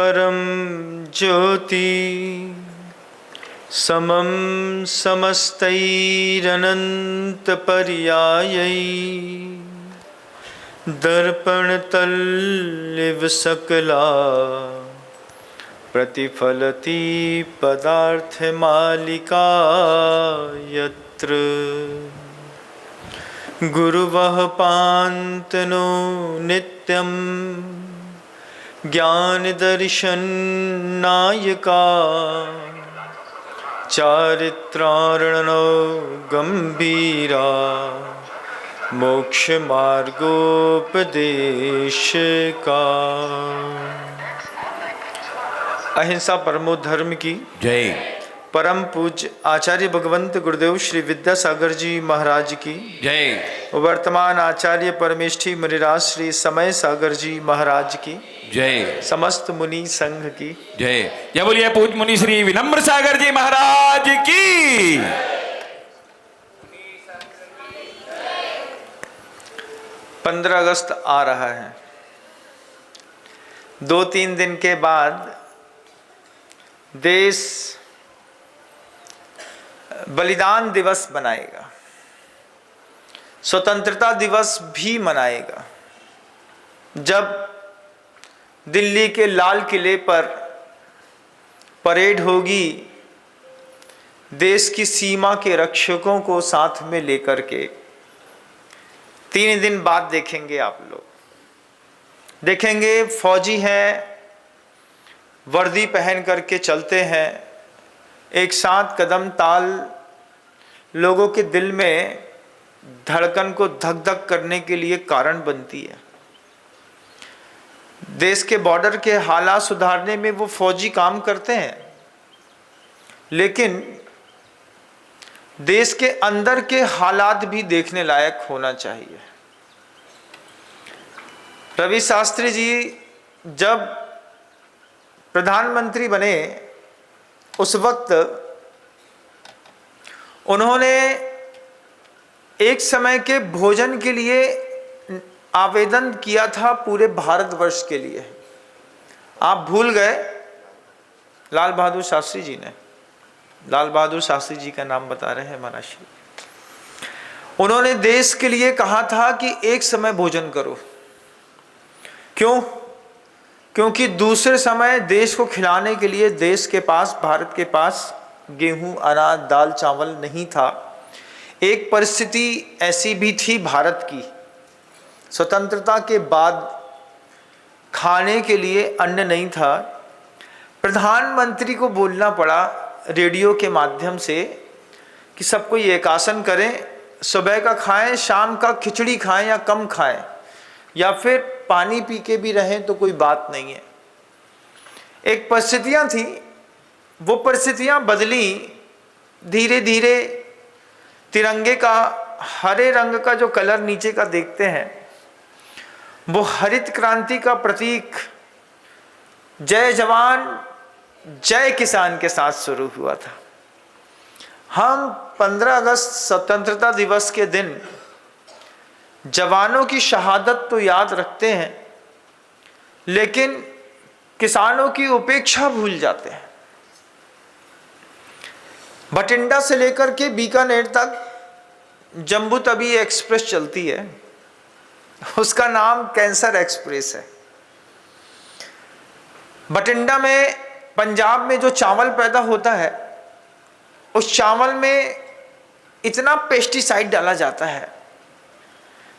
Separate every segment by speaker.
Speaker 1: परम ज्योति समं समस्तैरनन्तपर्यायै दर्पणतल्लिव सकला प्रतिफलति पदार्थमालिका यत्र गुरुवः पान्तनो नित्यं ज्ञानदर्शननायका चारित्रार्णो गंभीरा मोक्षमार्गोपदेशका। अहिंसा परमो धर्म की
Speaker 2: जय।
Speaker 1: परम पूज्य आचार्य भगवंत गुरुदेव श्री विद्यासागर जी महाराज की
Speaker 2: जय।
Speaker 1: वर्तमान आचार्य परमेष्ठी मुनिराज श्री समय सागर जी महाराज की
Speaker 2: जय।
Speaker 1: समस्त मुनि संघ की
Speaker 2: जय। जय बोलिए पूज्य मुनि श्री विनम्र सागर जी महाराज की।
Speaker 1: 15 अगस्त आ रहा है। 2-3 दिन के बाद देश बलिदान दिवस मनाएगा, स्वतंत्रता दिवस भी मनाएगा। जब दिल्ली के लाल किले पर परेड होगी, देश की सीमा के रक्षकों को साथ में लेकर के 3 दिन बाद देखेंगे आप लोग। देखेंगे फौजी हैं, वर्दी पहन करके चलते हैं, एक साथ कदम ताल लोगों के दिल में धड़कन को धक धक करने के लिए कारण बनती है। देश के बॉर्डर के हालात सुधारने में वो फौजी काम करते हैं, लेकिन देश के अंदर के हालात भी देखने लायक होना चाहिए। रवि शास्त्री जी जब प्रधानमंत्री बने उस वक्त उन्होंने एक समय के भोजन के लिए आवेदन किया था पूरे भारतवर्ष के लिए। आप भूल गए लाल बहादुर शास्त्री जी ने। लाल बहादुर शास्त्री जी का नाम बता रहे हैं महाराज श्री। उन्होंने देश के लिए कहा था कि एक समय भोजन करो। क्यों? क्योंकि दूसरे समय देश को खिलाने के लिए देश के पास, भारत के पास गेहूं, अनाज, दाल, चावल नहीं था। एक परिस्थिति ऐसी भी थी भारत की, स्वतंत्रता के बाद खाने के लिए अन्न नहीं था। प्रधानमंत्री को बोलना पड़ा रेडियो के माध्यम से कि सबको ये एक आसन करें, सुबह का खाएं, शाम का खिचड़ी खाएं या कम खाएं, या फिर पानी पी के भी रहें तो कोई बात नहीं है। एक परिस्थितियां थी, वो परिस्थितियां बदली। धीरे धीरे तिरंगे का हरे रंग का जो कलर नीचे का देखते हैं, वो हरित क्रांति का प्रतीक जय जवान जय किसान के साथ शुरू हुआ था। हम 15 अगस्त स्वतंत्रता दिवस के दिन जवानों की शहादत तो याद रखते हैं, लेकिन किसानों की उपेक्षा भूल जाते हैं। बठिंडा से लेकर के बीकानेर तक जम्बू तवी एक्सप्रेस चलती है, उसका नाम कैंसर एक्सप्रेस है। बठिंडा में, पंजाब में जो चावल पैदा होता है, उस चावल में इतना पेस्टिसाइड डाला जाता है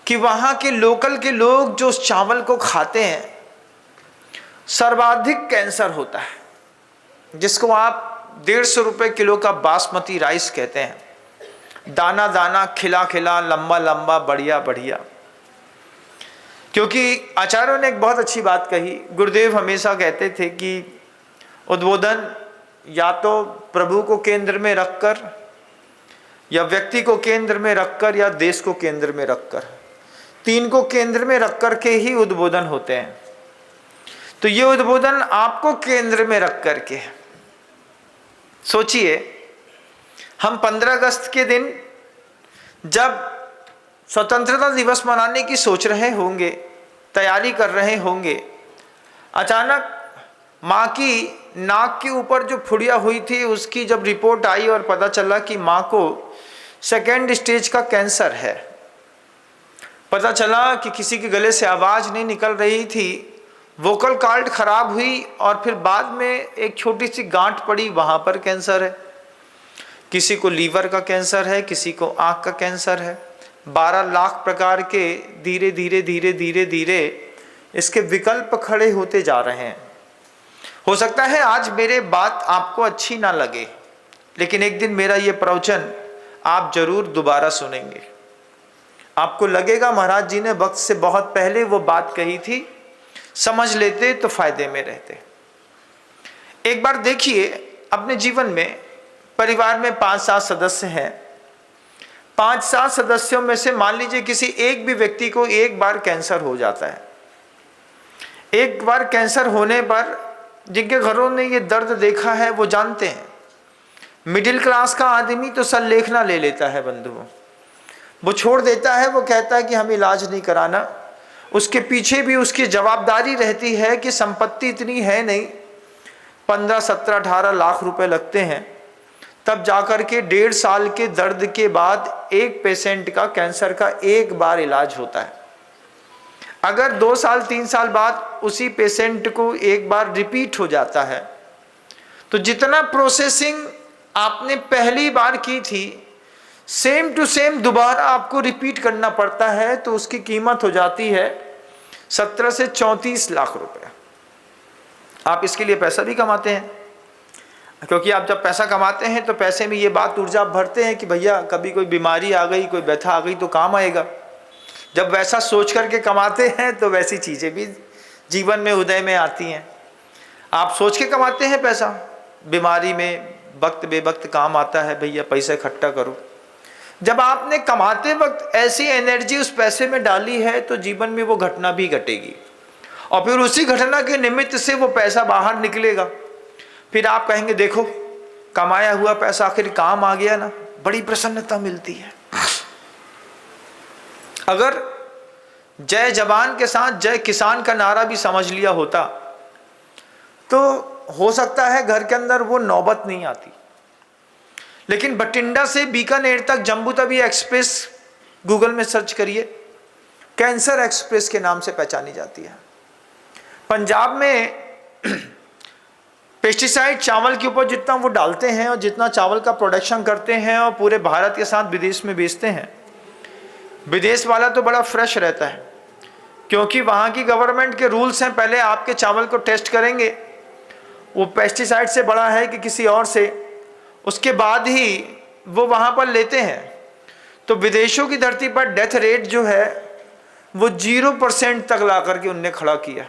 Speaker 1: कि वहाँ के लोकल के लोग जो उस चावल को खाते हैं, सर्वाधिक कैंसर होता है, जिसको आप 150 रुपये किलो का बासमती राइस कहते हैं। दाना दाना, खिला खिला, लंबा लंबा, बढ़िया बढ़िया। क्योंकि आचार्यों ने एक बहुत अच्छी बात कही। गुरुदेव हमेशा कहते थे कि उद्बोधन या तो प्रभु को केंद्र में रखकर, या व्यक्ति को केंद्र में रखकर, या देश को केंद्र में रखकर, 3 को केंद्र में रख कर के ही उद्बोधन होते हैं। तो ये उद्बोधन आपको केंद्र में रख करके सोचिए। हम 15 अगस्त के दिन जब स्वतंत्रता दिवस मनाने की सोच रहे होंगे, तैयारी कर रहे होंगे, अचानक माँ की नाक के ऊपर जो फुड़िया हुई थी उसकी जब रिपोर्ट आई और पता चला कि माँ को सेकेंड स्टेज का कैंसर है, पता चला कि किसी के गले से आवाज़ नहीं निकल रही थी, वोकल कॉर्ड खराब हुई और फिर बाद में एक छोटी सी गांठ पड़ी, वहाँ पर कैंसर है। किसी को लीवर का कैंसर है, किसी को आँख का कैंसर है। 12 लाख प्रकार के धीरे धीरे धीरे धीरे धीरे इसके विकल्प खड़े होते जा रहे हैं। हो सकता है आज मेरे बात आपको अच्छी ना लगे, लेकिन एक दिन मेरा ये प्रवचन आप जरूर दोबारा सुनेंगे। आपको लगेगा महाराज जी ने वक्त से बहुत पहले वो बात कही थी, समझ लेते तो फायदे में रहते। एक बार देखिए अपने जीवन में, परिवार में 5-7 सदस्य हैं, 5-7 सदस्यों में से मान लीजिए किसी एक भी व्यक्ति को एक बार कैंसर हो जाता है। एक बार कैंसर होने पर जिनके घरों ने ये दर्द देखा है वो जानते हैं। मिडिल क्लास का आदमी तो सल्लेखना ले लेता है बंधुओं, वो छोड़ देता है, वो कहता है कि हम इलाज नहीं कराना। उसके पीछे भी उसकी जवाबदारी रहती है कि संपत्ति इतनी है नहीं, 15, 17, 18 लाख रुपए लगते हैं, तब जाकर के 1.5 साल के दर्द के बाद एक पेशेंट का कैंसर का एक बार इलाज होता है। अगर 2 साल 3 साल बाद उसी पेशेंट को एक बार रिपीट हो जाता है तो जितना प्रोसेसिंग आपने पहली बार की थी सेम टू सेम दोबारा आपको रिपीट करना पड़ता है, तो उसकी कीमत हो जाती है 17 से 34 लाख रुपए। आप इसके लिए पैसा भी कमाते हैं, क्योंकि आप जब पैसा कमाते हैं तो पैसे में ये बात ऊर्जा भरते हैं कि भैया कभी कोई बीमारी आ गई, कोई व्यथा आ गई तो काम आएगा। जब वैसा सोच करके कमाते हैं तो वैसी चीज़ें भी जीवन में उदय में आती हैं। आप सोच के कमाते हैं पैसा, बीमारी में वक्त बेवक्त काम आता है, भैया पैसा इकट्ठा करो। जब आपने कमाते वक्त ऐसी एनर्जी उस पैसे में डाली है तो जीवन में वो घटना भी घटेगी और फिर उसी घटना के निमित्त से वो पैसा बाहर निकलेगा। फिर आप कहेंगे देखो कमाया हुआ पैसा आखिर काम आ गया ना, बड़ी प्रसन्नता मिलती है। अगर जय जवान के साथ जय किसान का नारा भी समझ लिया होता तो हो सकता है घर के अंदर वो नौबत नहीं आती। लेकिन बठिंडा से बीकानेर तक जम्बू तवी एक्सप्रेस गूगल में सर्च करिए, कैंसर एक्सप्रेस के नाम से पहचानी जाती है। पंजाब में पेस्टिसाइड चावल के ऊपर जितना वो डालते हैं और जितना चावल का प्रोडक्शन करते हैं और पूरे भारत के साथ विदेश में बेचते हैं, विदेश वाला तो बड़ा फ्रेश रहता है, क्योंकि वहाँ की गवर्नमेंट के रूल्स हैं, पहले आपके चावल को टेस्ट करेंगे, वो पेस्टिसाइड से बड़ा है कि किसी और से, उसके बाद ही वो वहाँ पर लेते हैं। तो विदेशों की धरती पर डेथ रेट जो है वो 0% तक ला करके उनने खड़ा किया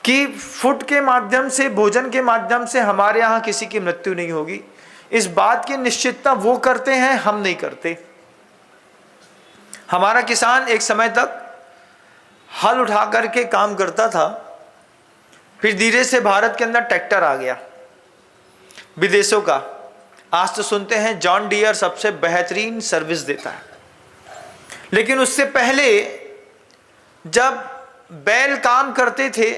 Speaker 1: कि फूड के माध्यम से, भोजन के माध्यम से हमारे यहाँ किसी की मृत्यु नहीं होगी। इस बात की निश्चितता वो करते हैं, हम नहीं करते। हमारा किसान एक समय तक हल उठा करके काम करता था, फिर धीरे से भारत के अंदर ट्रैक्टर आ गया विदेशों का। आज तो सुनते हैं जॉन डियर सबसे बेहतरीन सर्विस देता है, लेकिन उससे पहले जब बैल काम करते थे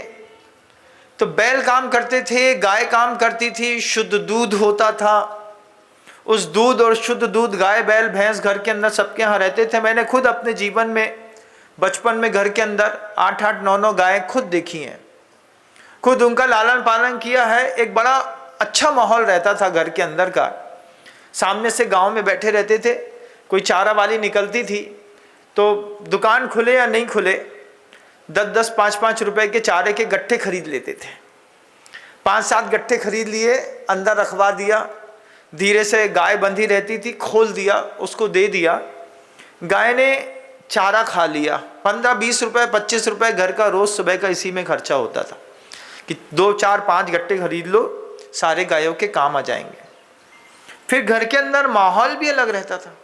Speaker 1: तो बैल काम करते थे, गाय काम करती थी, शुद्ध दूध होता था। उस दूध और शुद्ध दूध गाय बैल भैंस घर के अंदर सबके यहाँ रहते थे। मैंने खुद अपने जीवन में बचपन में घर के अंदर 8-8, 9-9 गायें खुद देखी हैं, खुद उनका लालन पालन किया है। एक बड़ा अच्छा माहौल रहता था घर के अंदर का। सामने से गांव में बैठे रहते थे, कोई चारा वाली निकलती थी तो दुकान खुले या नहीं खुले 10-10, 5-5 रुपए के चारे के गट्ठे खरीद लेते थे। 5-7 गट्ठे खरीद लिए, अंदर रखवा दिया, धीरे से गाय बंधी रहती थी, खोल दिया, उसको दे दिया, गाय ने चारा खा लिया। 15-20 रुपए, 25 रुपए घर का रोज सुबह का इसी में खर्चा होता था कि 2, 4, 5 गट्ठे खरीद लो, सारे गायों के काम आ जाएंगे। फिर घर के अंदर माहौल भी अलग रहता था।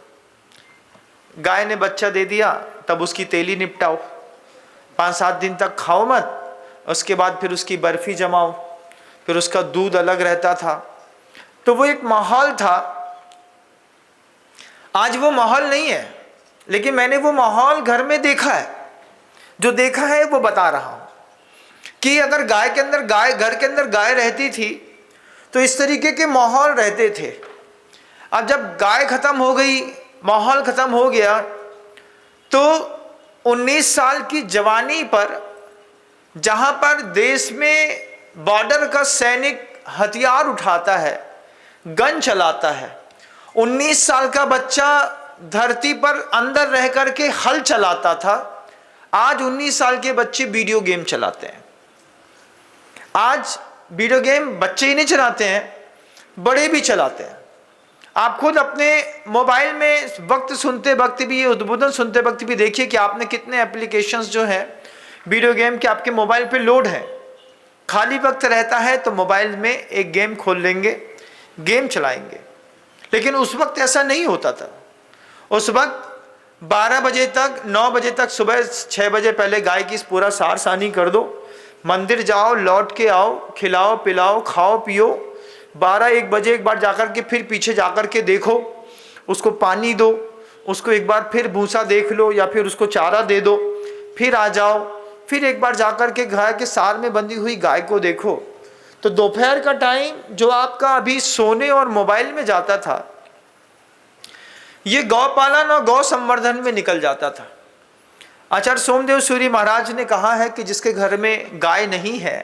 Speaker 1: गाय ने बच्चा दे दिया, तब उसकी तेली निपटाओ, 5-7 दिन तक खाओ मत, उसके बाद फिर उसकी बर्फी जमाओ, फिर उसका दूध अलग रहता था। तो वो एक माहौल था। आज वो माहौल नहीं है, लेकिन मैंने वो माहौल घर में देखा है। जो देखा है वो बता रहा हूं। कि अगर गाय के अंदर गाय घर के अंदर गाय रहती थी तो इस तरीके के माहौल रहते थे। अब जब गाय खत्म हो गई, माहौल खत्म हो गया, तो 19 साल की जवानी पर, जहां पर देश में बॉर्डर का सैनिक हथियार उठाता है, गन चलाता है, 19 साल का बच्चा धरती पर अंदर रह करके हल चलाता था, आज 19 साल के बच्चे वीडियो गेम चलाते हैं। आज वीडियो गेम बच्चे ही नहीं चलाते हैं, बड़े भी चलाते हैं। आप खुद अपने मोबाइल में वक्त सुनते वक्त भी, उद्बोधन सुनते वक्त भी देखिए कि आपने कितने एप्लीकेशंस जो हैं वीडियो गेम के आपके मोबाइल पे लोड हैं। खाली वक्त रहता है तो मोबाइल में एक गेम खोल लेंगे, गेम चलाएंगे। लेकिन उस वक्त ऐसा नहीं होता था। उस वक्त 12 बजे तक, 9 बजे तक, सुबह 6 बजे पहले गाय की पूरा सार सानी कर दो, मंदिर जाओ, लौट के आओ, खिलाओ पिलाओ, खाओ पियो, 12-1 बजे एक बार जाकर के फिर पीछे जाकर के देखो, उसको पानी दो, उसको एक बार फिर भूसा देख लो या फिर उसको चारा दे दो, फिर आ जाओ, फिर एक बार जाकर के गाय के सार में बंधी हुई गाय को देखो। तो दोपहर का टाइम जो आपका अभी सोने और मोबाइल में जाता था, ये गौपालन और गौ संवर्धन में निकल जाता था। आचार्य सोमदेव सूरी महाराज ने कहा है कि जिसके घर में गाय नहीं है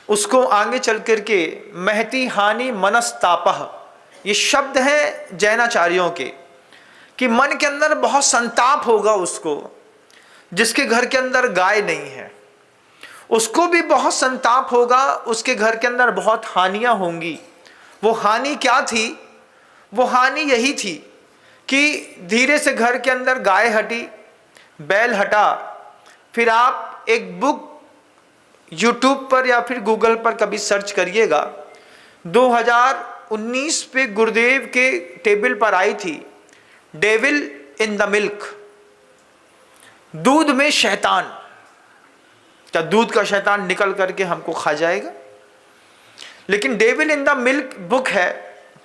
Speaker 1: उसको आगे चल करके महती हानि मनस्तापह, ये शब्द है जैनाचार्यों के, कि मन के अंदर बहुत संताप होगा उसको। जिसके घर के अंदर गाय नहीं है उसको भी बहुत संताप होगा, उसके घर के अंदर बहुत हानियां होंगी। वो हानि क्या थी? वो हानि यही थी कि धीरे से घर के अंदर गाय हटी, बैल हटा, फिर आप एक बुक यूट्यूब पर या फिर गूगल पर कभी सर्च करिएगा, 2019 पे गुरुदेव के टेबल पर आई थी, डेविल इन द मिल्क, दूध में शैतान। क्या दूध का शैतान निकल करके हमको खा जाएगा? लेकिन devil in the milk book है,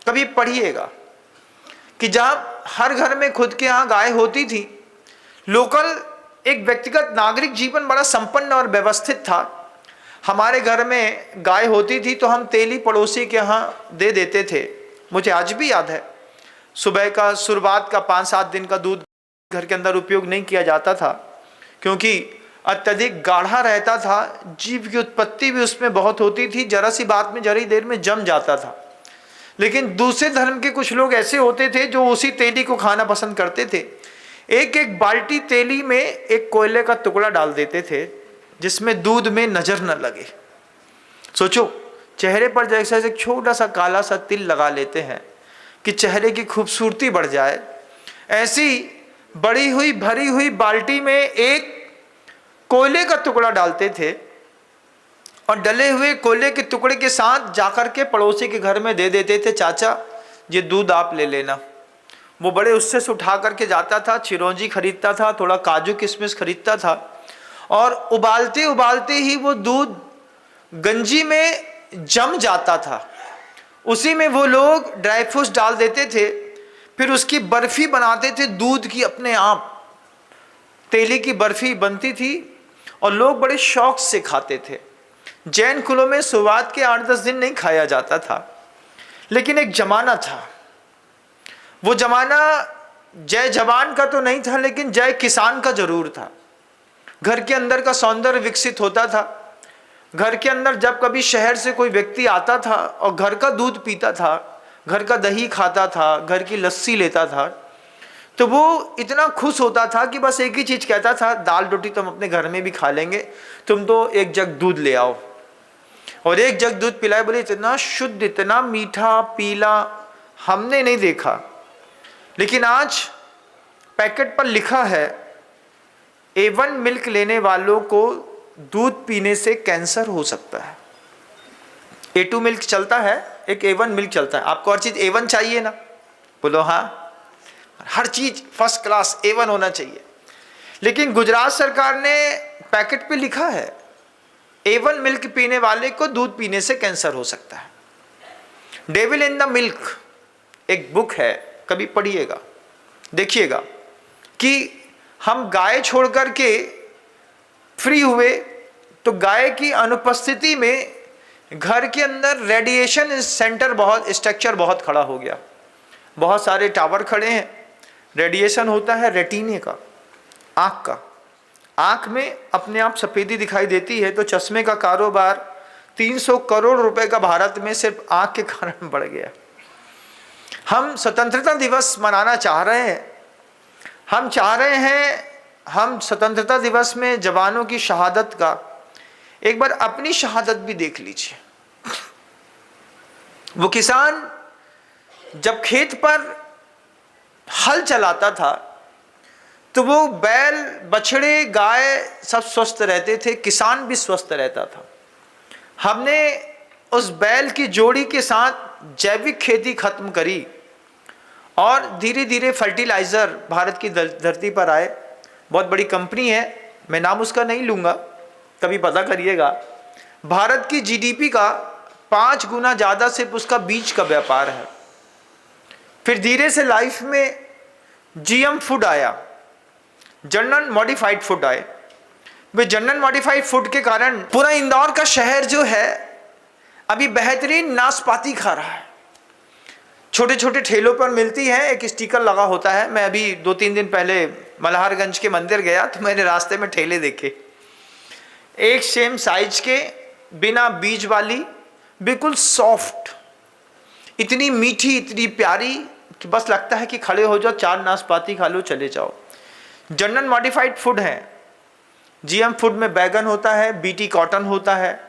Speaker 1: कभी पढ़िएगा, कि जब हर घर में खुद के यहाँ गाय होती थी, लोकल एक व्यक्तिगत नागरिक जीवन बड़ा संपन्न और व्यवस्थित था। हमारे घर में गाय होती थी तो हम तेली पड़ोसी के यहाँ दे देते थे। मुझे आज भी याद है, सुबह का शुरुआत का 5-7 दिन का दूध घर के अंदर उपयोग नहीं किया जाता था, क्योंकि अत्यधिक गाढ़ा रहता था, जीव की उत्पत्ति भी उसमें बहुत होती थी, जरा सी बात में जरी देर में जम जाता था। लेकिन दूसरे धर्म के कुछ लोग ऐसे होते थे जो उसी तेली को खाना पसंद करते थे। एक एक बाल्टी तेली में एक कोयले का टुकड़ा डाल देते थे जिसमें दूध में नजर न लगे। सोचो, चेहरे पर जैसे एक छोटा सा काला सा तिल लगा लेते हैं कि चेहरे की खूबसूरती बढ़ जाए, ऐसी बड़ी हुई भरी हुई बाल्टी में एक कोयले का टुकड़ा डालते थे और डले हुए कोयले के टुकड़े के साथ जाकर के पड़ोसी के घर में दे देते थे, चाचा ये दूध आप ले लेना। वो बड़े उससे से उठा करके जाता था, चिरौंजी खरीदता था, थोड़ा काजू किशमिश खरीदता था, और उबालते उबालते ही वो दूध गंजी में जम जाता था। उसी में वो लोग ड्राई फ्रूट्स डाल देते थे, फिर उसकी बर्फी बनाते थे दूध की, अपने आप तेली की बर्फी बनती थी और लोग बड़े शौक से खाते थे। जैन कुलों में शुरुआत के 8-10 दिन नहीं खाया जाता था, लेकिन एक जमाना था, वो जमाना जय जवान का तो नहीं था, लेकिन जय किसान का जरूर था। घर के अंदर का सौंदर्य विकसित होता था। घर के अंदर जब कभी शहर से कोई व्यक्ति आता था और घर का दूध पीता था, घर का दही खाता था, घर की लस्सी लेता था, तो वो इतना खुश होता था कि बस एक ही चीज कहता था, दाल रोटी तो हम अपने घर में भी खा लेंगे, तुम तो एक जग दूध ले आओ। और एक जग दूध पिलाए, बोले इतना शुद्ध, इतना मीठा पीला हमने नहीं देखा। लेकिन आज पैकेट पर लिखा है, A1 मिल्क लेने वालों को दूध पीने से कैंसर हो सकता है। A2 मिल्क चलता है, एक A1 मिल्क चलता है। आपको हर चीज A1 चाहिए ना? बोलो हाँ, हर चीज फर्स्ट क्लास A1 होना चाहिए। लेकिन गुजरात सरकार ने पैकेट पे लिखा है, A1 मिल्क पीने वाले को दूध पीने से कैंसर हो सकता है। डेविल इन द मिल्क एक बुक है, कभी पढ़िएगा, देखिएगा कि हम गाय छोड़ कर के फ्री हुए, तो गाय की अनुपस्थिति में घर के अंदर रेडिएशन सेंटर स्ट्रक्चर बहुत खड़ा हो गया, बहुत सारे टावर खड़े हैं। रेडिएशन होता है रेटिने का, आँख का। आँख में अपने आप सफ़ेदी दिखाई देती है, तो चश्मे का कारोबार 300 करोड़ रुपए का भारत में सिर्फ आँख के कारण बढ़ गया। हम स्वतंत्रता दिवस मनाना चाह रहे हैं, हम चाह रहे हैं हम स्वतंत्रता दिवस में जवानों की शहादत का एक बार अपनी शहादत भी देख लीजिए। वो किसान जब खेत पर हल चलाता था तो वो बैल, बछड़े, गाय सब स्वस्थ रहते थे, किसान भी स्वस्थ रहता था। हमने उस बैल की जोड़ी के साथ जैविक खेती खत्म करी और धीरे धीरे फर्टिलाइज़र भारत की धरती पर आए। बहुत बड़ी कंपनी है, मैं नाम उसका नहीं लूँगा, कभी पता करिएगा। भारत की जीडीपी का 5 गुना ज़्यादा सिर्फ उसका बीज का व्यापार है। फिर धीरे से लाइफ में जीएम फूड आया, जनरल मॉडिफाइड फूड आए। वे जनरल मॉडिफाइड फूड के कारण पूरा इंदौर का शहर जो है अभी बेहतरीन नाशपाती खा रहा है। छोटे छोटे ठेलों पर मिलती है, एक स्टिकर लगा होता है। मैं अभी 2-3 दिन पहले मल्हारगंज के मंदिर गया तो मैंने रास्ते में ठेले देखे, एक सेम साइज के, बिना बीज वाली, बिल्कुल सॉफ्ट, इतनी मीठी, इतनी प्यारी कि बस लगता है कि खड़े हो जाओ, 4 नाशपाती खा लो, चले जाओ। जनरल मॉडिफाइड फूड है। जीएम फूड में बैगन होता है, बीटी कॉटन होता है,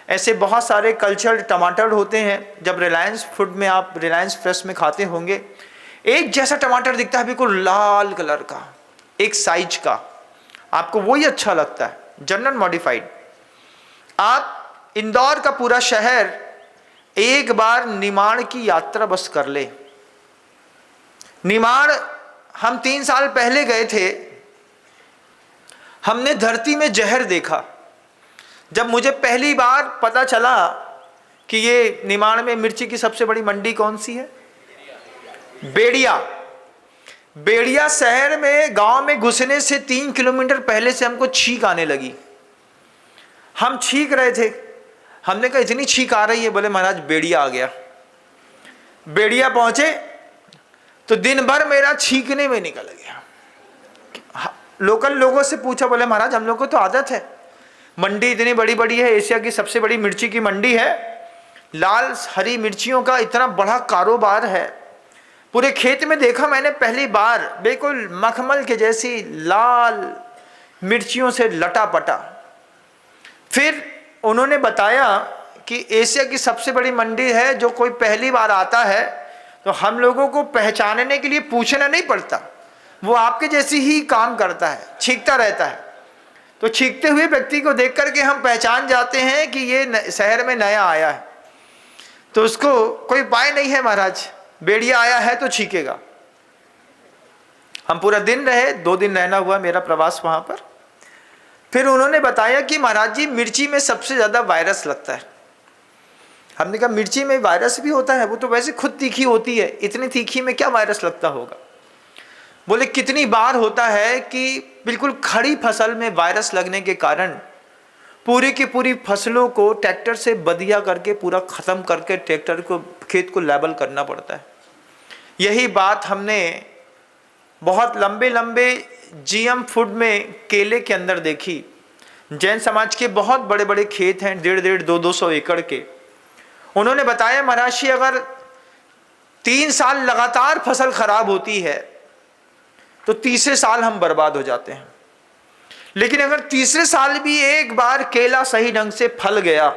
Speaker 1: ऐसे बहुत सारे कल्चर्ड टमाटर होते हैं। जब रिलायंस फूड में आप रिलायंस फ्रेश में खाते होंगे, एक जैसा टमाटर दिखता है, बिल्कुल लाल कलर का, एक साइज का, आपको वही अच्छा लगता है, जनरल मॉडिफाइड। आप इंदौर का पूरा शहर एक बार निमाड़ की यात्रा बस कर ले। निमाड़ हम 3 साल पहले गए थे, हमने धरती में जहर देखा। जब मुझे पहली बार पता चला कि ये निमाड़ में मिर्ची की सबसे बड़ी मंडी कौन सी है, बेड़िया। बेड़िया शहर में, गांव में घुसने से 3 किलोमीटर पहले से हमको छींक आने लगी। हम छींक रहे थे, हमने कहा इतनी छींक आ रही है, बोले महाराज बेड़िया आ गया। बेड़िया पहुंचे तो दिन भर मेरा छींकने में निकल गया। लोकल लोगों से पूछा, बोले महाराज हम लोग को तो आदत है, मंडी इतनी बड़ी बड़ी है, एशिया की सबसे बड़ी मिर्ची की मंडी है, लाल हरी मिर्चियों का इतना बड़ा कारोबार है। पूरे खेत में देखा मैंने पहली बार, बिल्कुल मखमल के जैसी लाल मिर्चियों से लटापटा। फिर उन्होंने बताया कि एशिया की सबसे बड़ी मंडी है, जो कोई पहली बार आता है तो हम लोगों को पहचानने के लिए पूछना नहीं पड़ता, वो आपके जैसी ही काम करता है, छींकता रहता है। तो छींकते हुए व्यक्ति को देख करके हम पहचान जाते हैं कि ये शहर में नया आया है, तो उसको कोई उपाय नहीं है महाराज, बेड़िया आया है तो छींकेगा। हम पूरा दिन रहे, 2 दिन रहना हुआ मेरा प्रवास वहाँ पर। फिर उन्होंने बताया कि महाराज जी मिर्ची में सबसे ज़्यादा वायरस लगता है। हमने कहा मिर्ची में वायरस भी होता है, वो तो वैसे खुद तीखी होती है, इतनी तीखी में क्या वायरस लगता होगा। बोले कितनी बार होता है कि बिल्कुल खड़ी फसल में वायरस लगने के कारण पूरी की पूरी फसलों को ट्रैक्टर से बदिया करके पूरा ख़त्म करके ट्रैक्टर को, खेत को लेवल करना पड़ता है। यही बात हमने बहुत लंबे लंबे जीएम फूड में केले के अंदर देखी। जैन समाज के बहुत बड़े बड़े खेत हैं, 1.5 200 एकड़ के। उन्होंने बताया महाराज जी अगर 3 साल लगातार फसल खराब होती है तो तीसरे साल हम बर्बाद हो जाते हैं, लेकिन अगर तीसरे साल भी एक बार केला सही ढंग से फल गया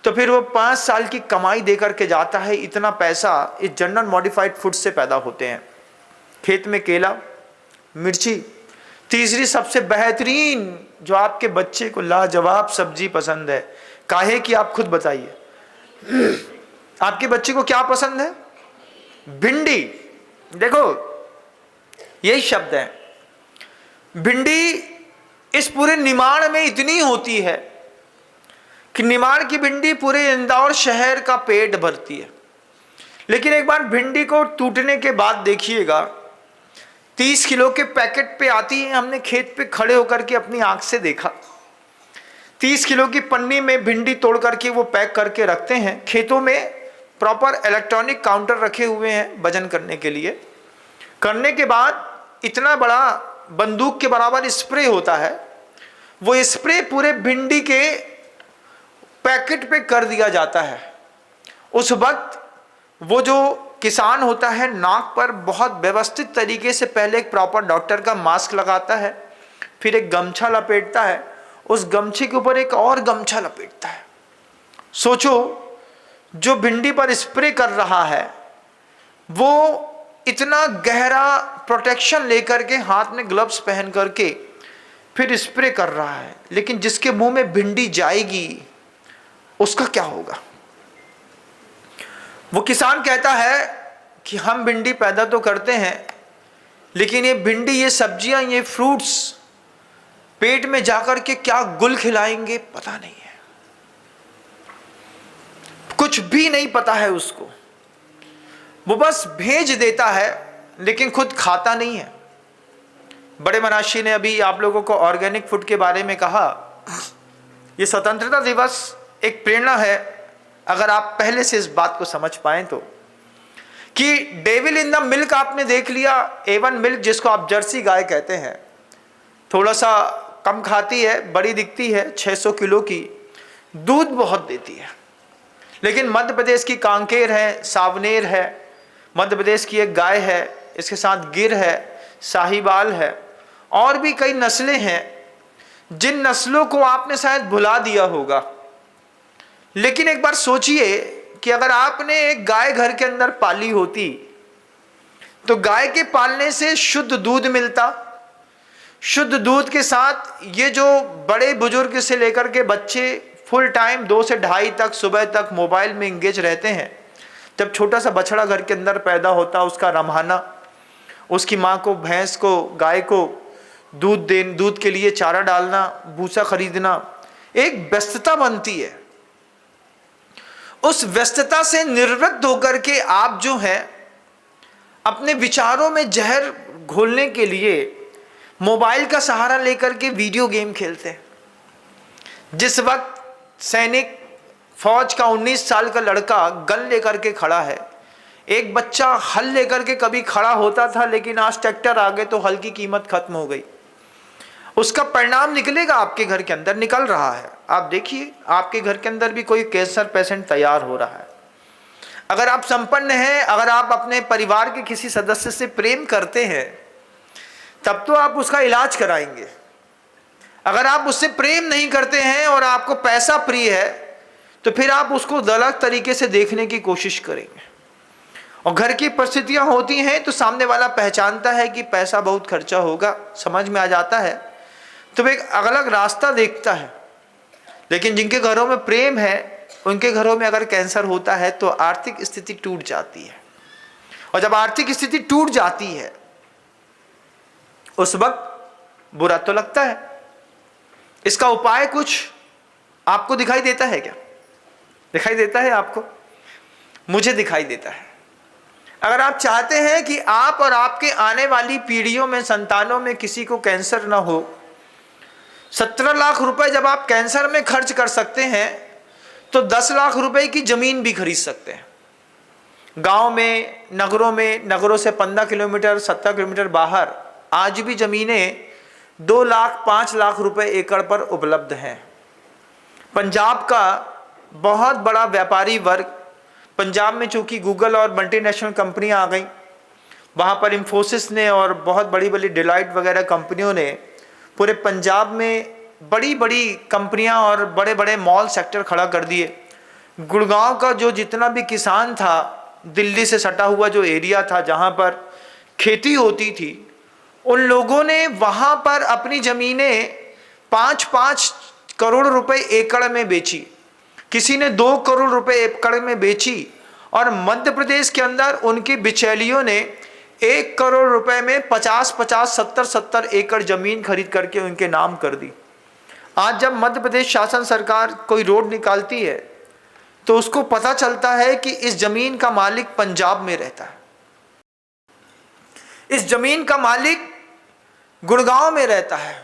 Speaker 1: तो फिर वो 5 साल की कमाई देकर के जाता है। इतना पैसा इस जनरल मॉडिफाइड फूड से पैदा होते हैं। खेत में केला, मिर्ची, तीसरी सबसे बेहतरीन जो आपके बच्चे को लाजवाब सब्जी पसंद है, काहे कि आप खुद बताइए आपके बच्चे को क्या पसंद है? भिंडी। देखो यही शब्द है, भिंडी इस पूरे निमाड़ में इतनी होती है कि निमाड़ की भिंडी पूरे इंदौर शहर का पेट भरती है। लेकिन एक बार भिंडी को टूटने के बाद देखिएगा, 30 किलो के पैकेट पे आती है। हमने खेत पे खड़े होकर के अपनी आंख से देखा, 30 किलो की पन्नी में भिंडी तोड़ करके वो पैक करके रखते हैं। खेतों में प्रॉपर इलेक्ट्रॉनिक काउंटर रखे हुए हैं वजन करने के लिए। करने के बाद इतना बड़ा बंदूक के बराबर स्प्रे होता है, वो स्प्रे पूरे भिंडी के पैकेट पे कर दिया जाता है। उस वक्त वो जो किसान होता है नाक पर बहुत व्यवस्थित तरीके से पहले एक प्रॉपर डॉक्टर का मास्क लगाता है, फिर एक गमछा लपेटता है, उस गमछे के ऊपर एक और गमछा लपेटता है। सोचो, जो भिंडी पर स्प्रे कर रहा है वो इतना गहरा प्रोटेक्शन लेकर के, हाथ में ग्लव्स पहन करके फिर स्प्रे कर रहा है, लेकिन जिसके मुंह में भिंडी जाएगी उसका क्या होगा? वो किसान कहता है कि हम भिंडी पैदा तो करते हैं, लेकिन ये भिंडी, ये सब्जियां, ये फ्रूट्स पेट में जाकर के क्या गुल खिलाएंगे पता नहीं है, कुछ भी नहीं पता है उसको। वो बस भेज देता है लेकिन खुद खाता नहीं है। बड़े मनाशी ने अभी आप लोगों को ऑर्गेनिक फूड के बारे में कहा। ये स्वतंत्रता दिवस एक प्रेरणा है, अगर आप पहले से इस बात को समझ पाएं तो, कि डेविल इन द मिल्क आपने देख लिया, A1 मिल्क जिसको आप जर्सी गाय कहते हैं, थोड़ा सा कम खाती है, बड़ी दिखती है, 600 किलो की, दूध बहुत देती है। लेकिन मध्य प्रदेश की कांकेर है, सावनेर है, मध्य प्रदेश की एक गाय है, इसके साथ गिर है, साहिवाल है, और भी कई नस्लें हैं जिन नस्लों को आपने शायद भुला दिया होगा। लेकिन एक बार सोचिए कि अगर आपने एक गाय घर के अंदर पाली होती तो गाय के पालने से शुद्ध दूध मिलता। शुद्ध दूध के साथ ये जो बड़े बुजुर्ग से लेकर के बच्चे फुल टाइम 2 से 2:30 तक सुबह तक मोबाइल में इंगेज रहते हैं, जब छोटा सा बछड़ा घर के अंदर पैदा होता, उसका रमाना, उसकी माँ को, भैंस को, गाय को दूध के लिए चारा डालना, भूसा खरीदना, एक व्यस्तता बनती है। उस व्यस्तता से निवृत्त होकर के आप जो है अपने विचारों में जहर घोलने के लिए मोबाइल का सहारा लेकर के वीडियो गेम खेलते हैं। जिस वक्त सैनिक फौज का 19 साल का लड़का गन लेकर के खड़ा है, एक बच्चा हल लेकर के कभी खड़ा होता था, लेकिन आज ट्रैक्टर आ गए तो हल की कीमत खत्म हो गई। उसका परिणाम निकलेगा आपके घर के अंदर, निकल रहा है। आप देखिए, आपके घर के अंदर भी कोई कैंसर पेशेंट तैयार हो रहा है। अगर आप संपन्न हैं, अगर आप अपने परिवार के किसी सदस्य से प्रेम करते हैं, तब तो आप उसका इलाज कराएंगे। अगर आप उससे प्रेम नहीं करते हैं और आपको पैसा प्रिय है, तो फिर आप उसको गलत तरीके से देखने की कोशिश करेंगे। और घर की परिस्थितियां होती हैं तो सामने वाला पहचानता है कि पैसा बहुत खर्चा होगा, समझ में आ जाता है, तो वो एक अलग रास्ता देखता है। लेकिन जिनके घरों में प्रेम है, उनके घरों में अगर कैंसर होता है तो आर्थिक स्थिति टूट जाती है। और जब आर्थिक स्थिति टूट जाती है उस वक्त बुरा तो लगता है। इसका उपाय कुछ आपको दिखाई देता है क्या? दिखाई देता है आपको? मुझे दिखाई देता है। अगर आप चाहते हैं कि आप और आपके आने वाली पीढ़ियों में, संतानों में किसी को कैंसर ना हो, 17 लाख रुपए जब आप कैंसर में खर्च कर सकते हैं तो 10 लाख रुपए की जमीन भी खरीद सकते हैं। गांव में, नगरों से 15 किलोमीटर, 17 किलोमीटर बाहर आज भी जमीनें 2 लाख, 5 लाख रुपए एकड़ पर उपलब्ध हैं। पंजाब का बहुत बड़ा व्यापारी वर्ग, पंजाब में चूंकि गूगल और मल्टीनेशनल कंपनियां आ गई, वहाँ पर इंफोसिस ने और बहुत बड़ी बड़ी डिलाइट वगैरह कंपनियों ने पूरे पंजाब में बड़ी बड़ी कंपनियां और बड़े बड़े मॉल सेक्टर खड़ा कर दिए। गुड़गांव का जो जितना भी किसान था, दिल्ली से सटा हुआ जो एरिया था जहाँ पर खेती होती थी, उन लोगों ने वहाँ पर अपनी ज़मीनें 5-5 करोड़ रुपए एकड़ में बेची, किसी ने 2 करोड़ रुपए एकड़ में बेची, और मध्य प्रदेश के अंदर उनके बिचौलियों ने 1 करोड़ रुपए में 50-50, 70-70 एकड़ जमीन खरीद करके उनके नाम कर दी। आज जब मध्य प्रदेश शासन सरकार कोई रोड निकालती है तो उसको पता चलता है कि इस जमीन का मालिक पंजाब में रहता है, इस जमीन का मालिक गुड़गांव में रहता है,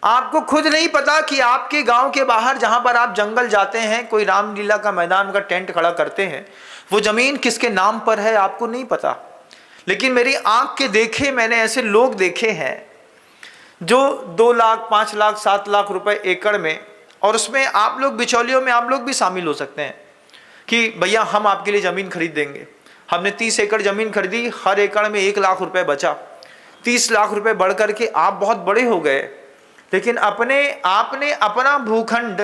Speaker 1: आपको खुद नहीं पता कि आपके गांव के बाहर जहां पर आप जंगल जाते हैं, कोई रामलीला का मैदान का टेंट खड़ा करते हैं, वो जमीन किसके नाम पर है आपको नहीं पता। लेकिन मेरी आंख के देखे मैंने ऐसे लोग देखे हैं जो 2 लाख 5 लाख 7 लाख रुपए एकड़ में, और उसमें आप लोग बिचौलियों में आप लोग भी शामिल हो सकते हैं कि भैया हम आपके लिए ज़मीन खरीद देंगे। हमने 30 एकड़ ज़मीन खरीदी, हर एकड़ में 1 लाख रुपए बचा, 30 लाख रुपए बढ़ करके आप बहुत बड़े हो गए। लेकिन आपने अपना भूखंड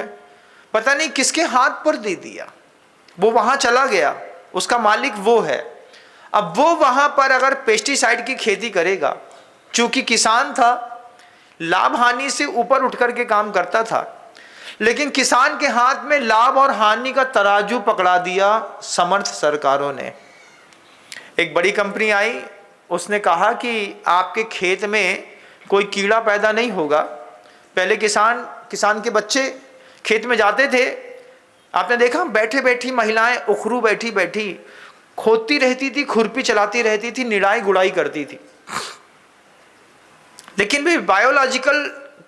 Speaker 1: पता नहीं किसके हाथ पर दे दिया, वो वहाँ चला गया, उसका मालिक वो है। अब वो वहाँ पर अगर पेस्टिसाइड की खेती करेगा, चूँकि किसान था, लाभ हानि से ऊपर उठ कर के काम करता था, लेकिन किसान के हाथ में लाभ और हानि का तराजू पकड़ा दिया समर्थ सरकारों ने। एक बड़ी कंपनी आई, उसने कहा कि आपके खेत में कोई कीड़ा पैदा नहीं होगा। पहले किसान के बच्चे खेत में जाते थे, आपने देखा बैठे बैठी महिलाएं उखरू बैठी बैठी खोदती रहती थी, खुरपी चलाती रहती थी, निराई गुड़ाई करती थी। लेकिन भी बायोलॉजिकल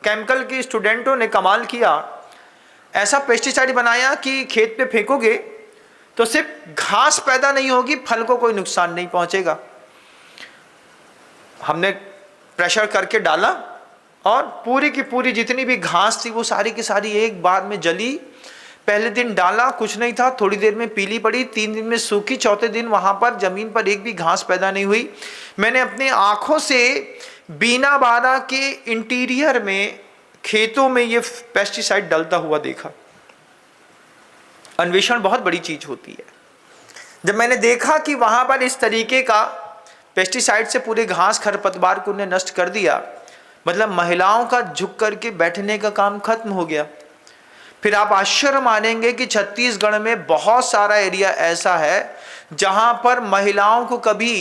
Speaker 1: केमिकल के स्टूडेंटों ने कमाल किया, ऐसा पेस्टिसाइड बनाया कि खेत पे फेंकोगे तो सिर्फ घास पैदा नहीं होगी, फल को कोई नुकसान नहीं पहुंचेगा। हमने प्रेशर करके डाला और पूरी की पूरी जितनी भी घास थी वो सारी की सारी एक बार में जली। पहले दिन डाला कुछ नहीं था, थोड़ी देर में पीली पड़ी, 3 दिन में सूखी, चौथे दिन वहां पर जमीन पर एक भी घास पैदा नहीं हुई। मैंने अपनी आंखों से बीना बारा के इंटीरियर में खेतों में ये पेस्टिसाइड डलता हुआ देखा। अन्वेषण बहुत बड़ी चीज होती है। जब मैंने देखा कि वहां पर इस तरीके का पेस्टिसाइड से पूरे घास खरपतवार को उन्हें नष्ट कर दिया, मतलब महिलाओं का झुक करके बैठने का काम खत्म हो गया। फिर आप आश्चर्य मानेंगे कि छत्तीसगढ़ में बहुत सारा एरिया ऐसा है जहां पर महिलाओं को कभी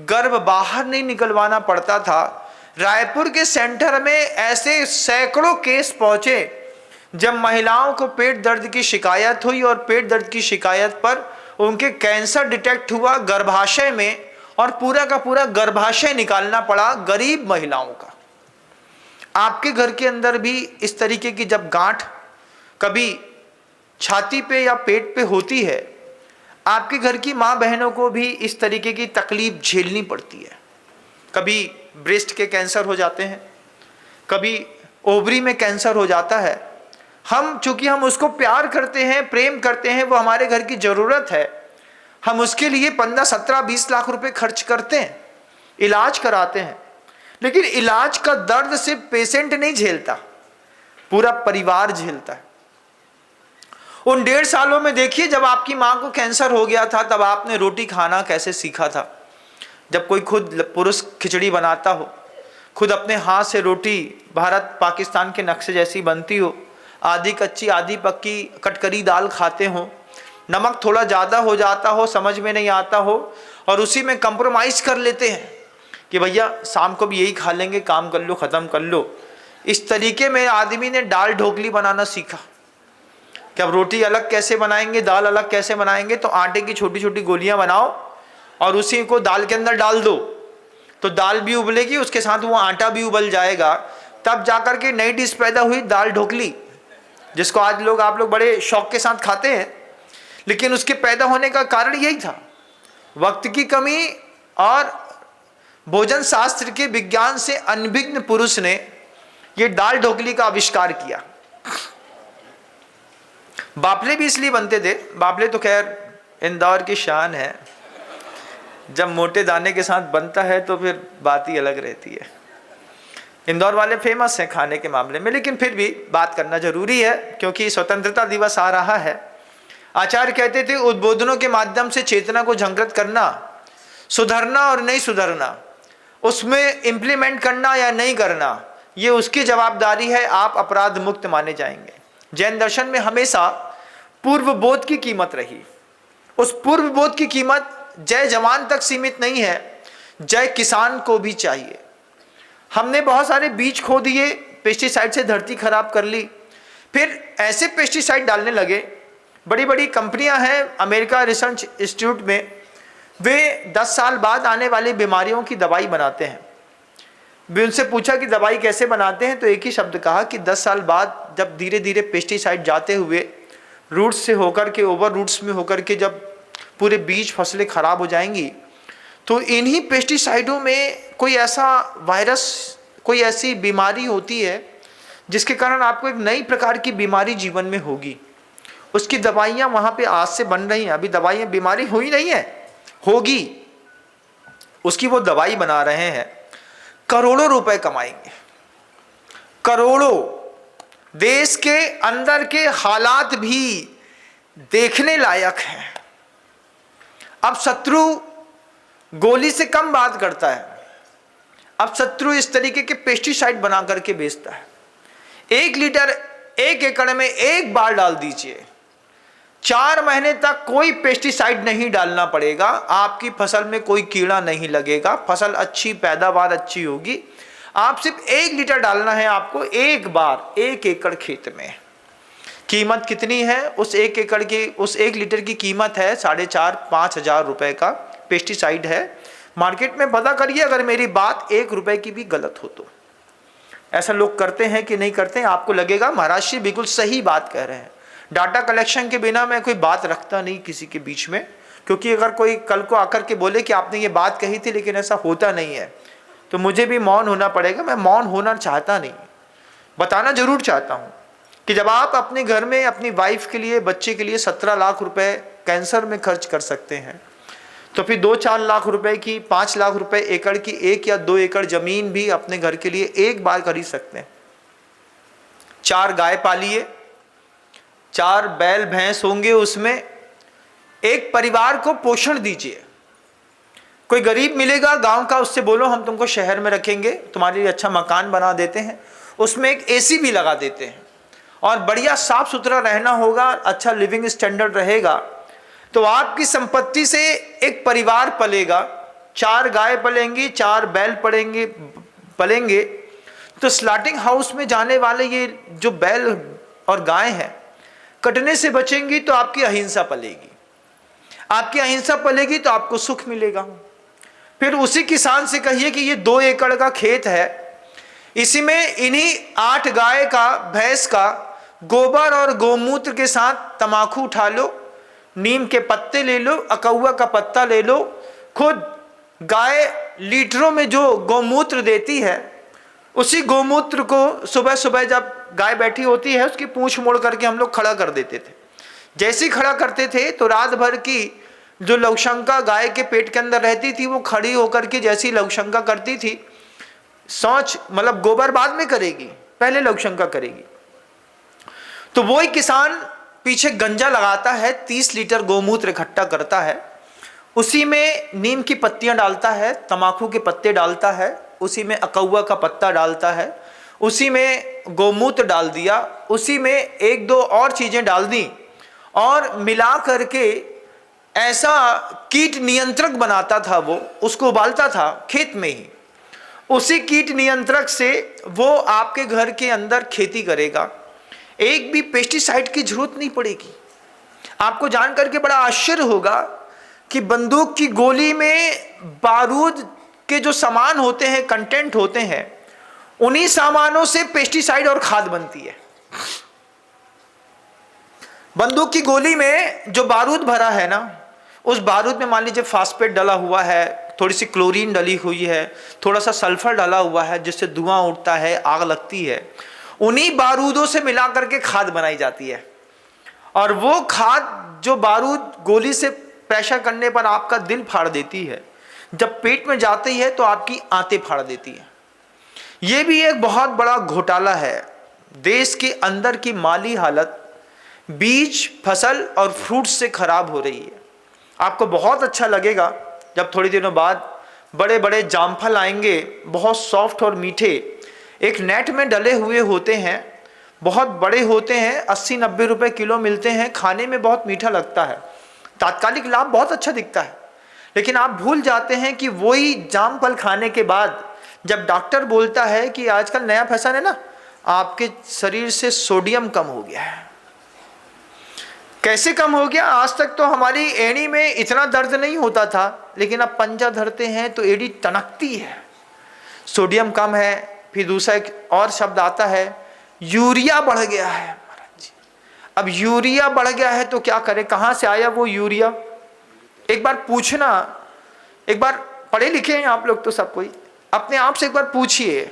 Speaker 1: गर्भ बाहर नहीं निकलवाना पड़ता था। रायपुर के सेंटर में ऐसे सैकड़ों केस पहुंचे जब महिलाओं को पेट दर्द की शिकायत हुई और पेट दर्द की शिकायत पर उनके कैंसर डिटेक्ट हुआ गर्भाशय में, और पूरा का पूरा गर्भाशय निकालना पड़ा गरीब महिलाओं का। आपके घर के अंदर भी इस तरीके की जब गांठ कभी छाती पे या पेट पे होती है, आपके घर की माँ बहनों को भी इस तरीके की तकलीफ झेलनी पड़ती है। कभी ब्रेस्ट के कैंसर हो जाते हैं, कभी ओवरी में कैंसर हो जाता है। चूंकि हम उसको प्यार करते हैं, प्रेम करते हैं, वो हमारे घर की ज़रूरत है, हम उसके लिए 15, 17, 20 लाख रुपए खर्च करते हैं, इलाज कराते हैं। लेकिन इलाज का दर्द सिर्फ पेशेंट नहीं झेलता, पूरा परिवार झेलता है। उन 1.5 सालों में देखिए, जब आपकी माँ को कैंसर हो गया था तब आपने रोटी खाना कैसे सीखा था। जब कोई खुद पुरुष खिचड़ी बनाता हो, खुद अपने हाथ से रोटी भारत पाकिस्तान के नक्शे जैसी बनती हो, आधी कच्ची आधी पक्की कटकरी दाल खाते हो, नमक थोड़ा ज़्यादा हो जाता हो, समझ में नहीं आता हो, और उसी में कंप्रोमाइज़ कर लेते हैं कि भैया शाम को भी यही खा लेंगे, काम कर लो, ख़त्म कर लो। इस तरीके में आदमी ने दाल ढोकली बनाना सीखा कि अब रोटी अलग कैसे बनाएंगे, दाल अलग कैसे बनाएंगे। तो आटे की छोटी छोटी गोलियां बनाओ और उसी को दाल के अंदर डाल दो, तो दाल भी उबलेगी, उसके साथ वो आटा भी उबल जाएगा। तब जाकर के नई डिश पैदा हुई दाल ढोकली, जिसको आज आप लोग बड़े शौक के साथ खाते हैं। लेकिन उसके पैदा होने का कारण यही था, वक्त की कमी और भोजन शास्त्र के विज्ञान से अनभिज्ञ पुरुष ने ये दाल ढोकली का आविष्कार किया। बाफले भी इसलिए बनते थे, बाफले तो खैर इंदौर की शान है, जब मोटे दाने के साथ बनता है तो फिर बात ही अलग रहती है। इंदौर वाले फेमस हैं खाने के मामले में, लेकिन फिर भी बात करना जरूरी है क्योंकि स्वतंत्रता दिवस आ रहा है। आचार्य कहते थे, उद्बोधनों के माध्यम से चेतना को जागृत करना, सुधरना और नहीं सुधरना, उसमें इम्प्लीमेंट करना या नहीं करना, ये उसकी जवाबदारी है। आप अपराध मुक्त माने जाएंगे। जैन दर्शन में हमेशा पूर्व बोध की कीमत रही। उस पूर्व बोध की कीमत जय जवान तक सीमित नहीं है, जय किसान को भी चाहिए। हमने बहुत सारे बीज खो दिए, पेस्टिसाइड से धरती खराब कर ली, फिर ऐसे पेस्टिसाइड डालने लगे। बड़ी बड़ी कंपनियां हैं अमेरिका रिसर्च इंस्टीट्यूट में, वे 10 साल बाद आने वाली बीमारियों की दवाई बनाते हैं। भी उनसे पूछा कि दवाई कैसे बनाते हैं, तो एक ही शब्द कहा कि 10 साल बाद जब धीरे धीरे पेस्टिसाइड जाते हुए रूट्स से होकर के ओवर रूट्स में होकर के जब पूरे बीज फसलें खराब हो जाएंगी, तो इन्हीं पेस्टिसाइडों में कोई ऐसा वायरस, कोई ऐसी बीमारी होती है जिसके कारण आपको एक नई प्रकार की बीमारी जीवन में होगी। उसकी दवाइयाँ वहाँ पे आज से बन रही हैं। अभी दवाइयाँ, बीमारी हुई नहीं है, होगी, उसकी वो दवाई बना रहे हैं। करोड़ों रुपए कमाएंगे, करोड़ों। देश के अंदर के हालात भी देखने लायक हैं। अब शत्रु गोली से कम बात करता है, अब शत्रु इस तरीके के पेस्टिसाइड बना करके बेचता है। 1 लीटर 1 एकड़ में एक बार डाल दीजिए, 4 महीने तक कोई पेस्टिसाइड नहीं डालना पड़ेगा, आपकी फसल में कोई कीड़ा नहीं लगेगा, फसल अच्छी, पैदावार अच्छी होगी। आप सिर्फ 1 लीटर डालना है आपको एक बार 1 एकड़ खेत में। कीमत कितनी है उस 1 एकड़ की? उस 1 लीटर की कीमत है 4,500-5 हज़ार रुपए का पेस्टिसाइड है। मार्केट में पता करिए, अगर मेरी बात 1 रुपए की भी गलत हो तो। ऐसा लोग करते हैं कि नहीं करते हैं? आपको लगेगा महाराज जी बिल्कुल सही बात कह रहे हैं। डाटा कलेक्शन के बिना मैं कोई बात रखता नहीं किसी के बीच में, क्योंकि अगर कोई कल को आकर के बोले कि आपने ये बात कही थी लेकिन ऐसा होता नहीं है, तो मुझे भी मौन होना पड़ेगा। मैं मौन होना चाहता नहीं, बताना जरूर चाहता हूँ कि जब आप अपने घर में अपनी वाइफ के लिए, बच्चे के लिए 17 लाख रुपए कैंसर में खर्च कर सकते हैं, तो फिर 2-4 लाख रुपए की, 5 लाख रुपए एकड़ की 1 या 2 एकड़ जमीन भी अपने घर के लिए एक बार खरीद सकते हैं। 4 गाय पालिए, 4 बैल भैंस होंगे, उसमें एक परिवार को पोषण दीजिए। कोई गरीब मिलेगा गांव का, उससे बोलो हम तुमको शहर में रखेंगे, तुम्हारे लिए अच्छा मकान बना देते हैं, उसमें एक एसी भी लगा देते हैं, और बढ़िया साफ सुथरा रहना होगा, अच्छा लिविंग स्टैंडर्ड रहेगा, तो आपकी संपत्ति से एक परिवार पलेगा। 4 गाय पलेंगी, 4 बैल पलेंगे, तो स्लॉटिंग हाउस में जाने वाले ये जो बैल और गाय हैं, कटने से बचेंगी तो आपकी अहिंसा पलेगी। आपकी अहिंसा पलेगी तो आपको सुख मिलेगा। फिर उसी किसान से कहिए कि ये 2 एकड़ का खेत है, इसी में इन्हीं 8 गाय का, भैंस का गोबर और गोमूत्र के साथ तमाकू उठा लो, नीम के पत्ते ले लो, अकौआ का पत्ता ले लो। खुद गाय लीटरों में जो गोमूत्र देती है, उसी गोमूत्र को सुबह सुबह जब गाय बैठी होती है, उसकी पूंछ मोड़ करके हम लोग खड़ा कर देते थे। जैसे ही खड़ा करते थे तो रात भर की जो लवशंका गाय के पेट के अंदर रहती थी, वो खड़ी होकर के जैसी लवशंका करती थी, शौच मतलब गोबर बाद में करेगी, पहले लवशंका करेगी। तो वही किसान पीछे गंजा लगाता है, 30 लीटर गोमूत्र इकट्ठा करता है, उसी में नीम की पत्तियां डालता है, तमाकू के पत्ते डालता है, उसी में अकौआ का पत्ता डालता है, उसी में गोमूत्र डाल दिया, उसी में 1-2 और चीजें डाल दी, और मिला करके ऐसा कीट नियंत्रक बनाता था वो, उसको उबालता था खेत में ही। उसी कीट नियंत्रक से वो आपके घर के अंदर खेती करेगा, एक भी पेस्टिसाइड की जरूरत नहीं पड़ेगी। आपको जान करके बड़ा आश्चर्य होगा कि बंदूक की गोली में बारूद के जो सामान होते हैं, कंटेंट होते हैं, उन्हीं सामानों से पेस्टिसाइड और खाद बनती है। बंदूक की गोली में जो बारूद भरा है ना, उस बारूद में मान लीजिए फास्फेट डला हुआ है, थोड़ी सी क्लोरीन डली हुई है, थोड़ा सा सल्फर डला हुआ है, जिससे धुआं उठता है, आग लगती है। उन्हीं बारूदों से मिला करके खाद बनाई जाती है, और वो खाद जो बारूद गोली से प्रेशर करने पर आपका दिल फाड़ देती है, जब पेट में जाती है तो आपकी आंतें फाड़ देती है। ये भी एक बहुत बड़ा घोटाला है। देश के अंदर की माली हालत बीज, फसल और फ्रूट से खराब हो रही है। आपको बहुत अच्छा लगेगा जब थोड़ी दिनों बाद बड़े बड़े जामफल आएंगे, बहुत सॉफ्ट और मीठे, एक नेट में डले हुए होते हैं, बहुत बड़े होते हैं, 80-90 रुपए किलो मिलते हैं, खाने में बहुत मीठा लगता है, तात्कालिक लाभ बहुत अच्छा दिखता है। लेकिन आप भूल जाते हैं कि वही जामफल खाने के बाद जब डॉक्टर बोलता है कि आजकल नया फैशन है ना, आपके शरीर से सोडियम कम हो गया है। कैसे कम हो गया? आज तक तो हमारी एड़ी में इतना दर्द नहीं होता था, लेकिन अब पंजा धरते हैं तो एड़ी टनकती है, सोडियम कम है, फिर दूसरा एक और शब्द आता है यूरिया बढ़ गया है महाराज जी। अब यूरिया बढ़ गया है तो क्या करें, कहाँ से आया वो यूरिया? एक बार पूछना, एक बार पढ़े लिखे हैं आप लोग तो सब कोई, अपने आप से एक बार पूछिए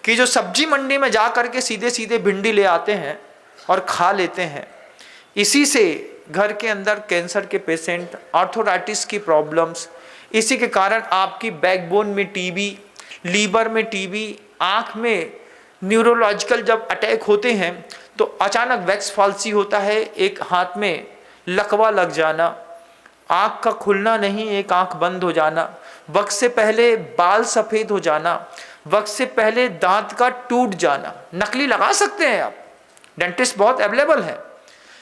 Speaker 1: कि जो सब्जी मंडी में जा करके सीधे सीधे भिंडी ले आते हैं और खा लेते हैं, इसी से घर के अंदर कैंसर के पेशेंट, आर्थराइटिस की प्रॉब्लम्स, इसी के कारण आपकी बैकबोन में टीबी, लीवर में टीबी, आँख में न्यूरोलॉजिकल जब अटैक होते हैं तो अचानक वैक्स फॉल्सी होता है, एक हाथ में लकवा लग जाना, आँख का खुलना नहीं, एक आँख बंद हो जाना, वक्त से पहले बाल सफ़ेद हो जाना, वक्त से पहले दांत का टूट जाना। नकली लगा सकते हैं आप, डेंटिस्ट बहुत अवेलेबल है,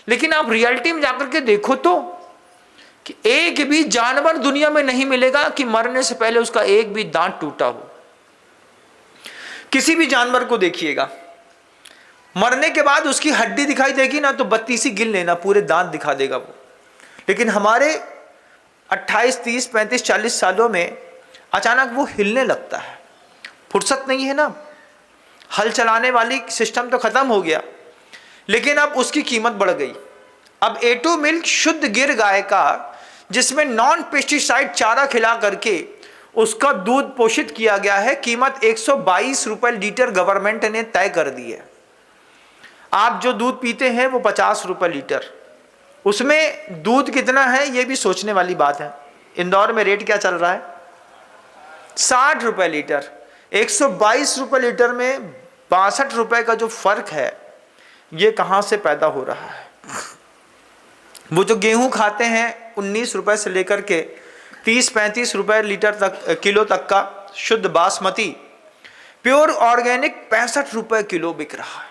Speaker 1: लेकिन आप रियलिटी में जाकर के देखो तो कि एक भी जानवर दुनिया में नहीं मिलेगा कि मरने से पहले उसका एक भी दांत टूटा हो। किसी भी जानवर को देखिएगा, मरने के बाद उसकी हड्डी दिखाई देगी ना तो 32 गिन लेना, पूरे दांत दिखा देगा वो। लेकिन हमारे 28, 30, 35, 40 सालों में अचानक वो हिलने लगता है, फुर्सत नहीं है ना, हल चलाने वाली सिस्टम तो खत्म हो गया, लेकिन अब उसकी कीमत बढ़ गई। अब A2 मिल्क शुद्ध गिर गाय का, जिसमें नॉन पेस्टिसाइड चारा खिला करके उसका दूध पोषित किया गया है, कीमत 122 रुपए लीटर गवर्नमेंट ने तय कर दी है। आप जो दूध पीते हैं वो 50 रुपए लीटर, उसमें दूध कितना है ये भी सोचने वाली बात है। इंदौर में रेट क्या चल रहा है? 60 रुपए लीटर। 122 रुपए लीटर में 62 रुपए का जो फर्क है, ये कहाँ से पैदा हो रहा है? वो जो गेहूं खाते हैं 19 रुपए से लेकर के 30-35 रुपए लीटर तक, किलो तक का शुद्ध बासमती प्योर ऑर्गेनिक 65 रुपए किलो बिक रहा है।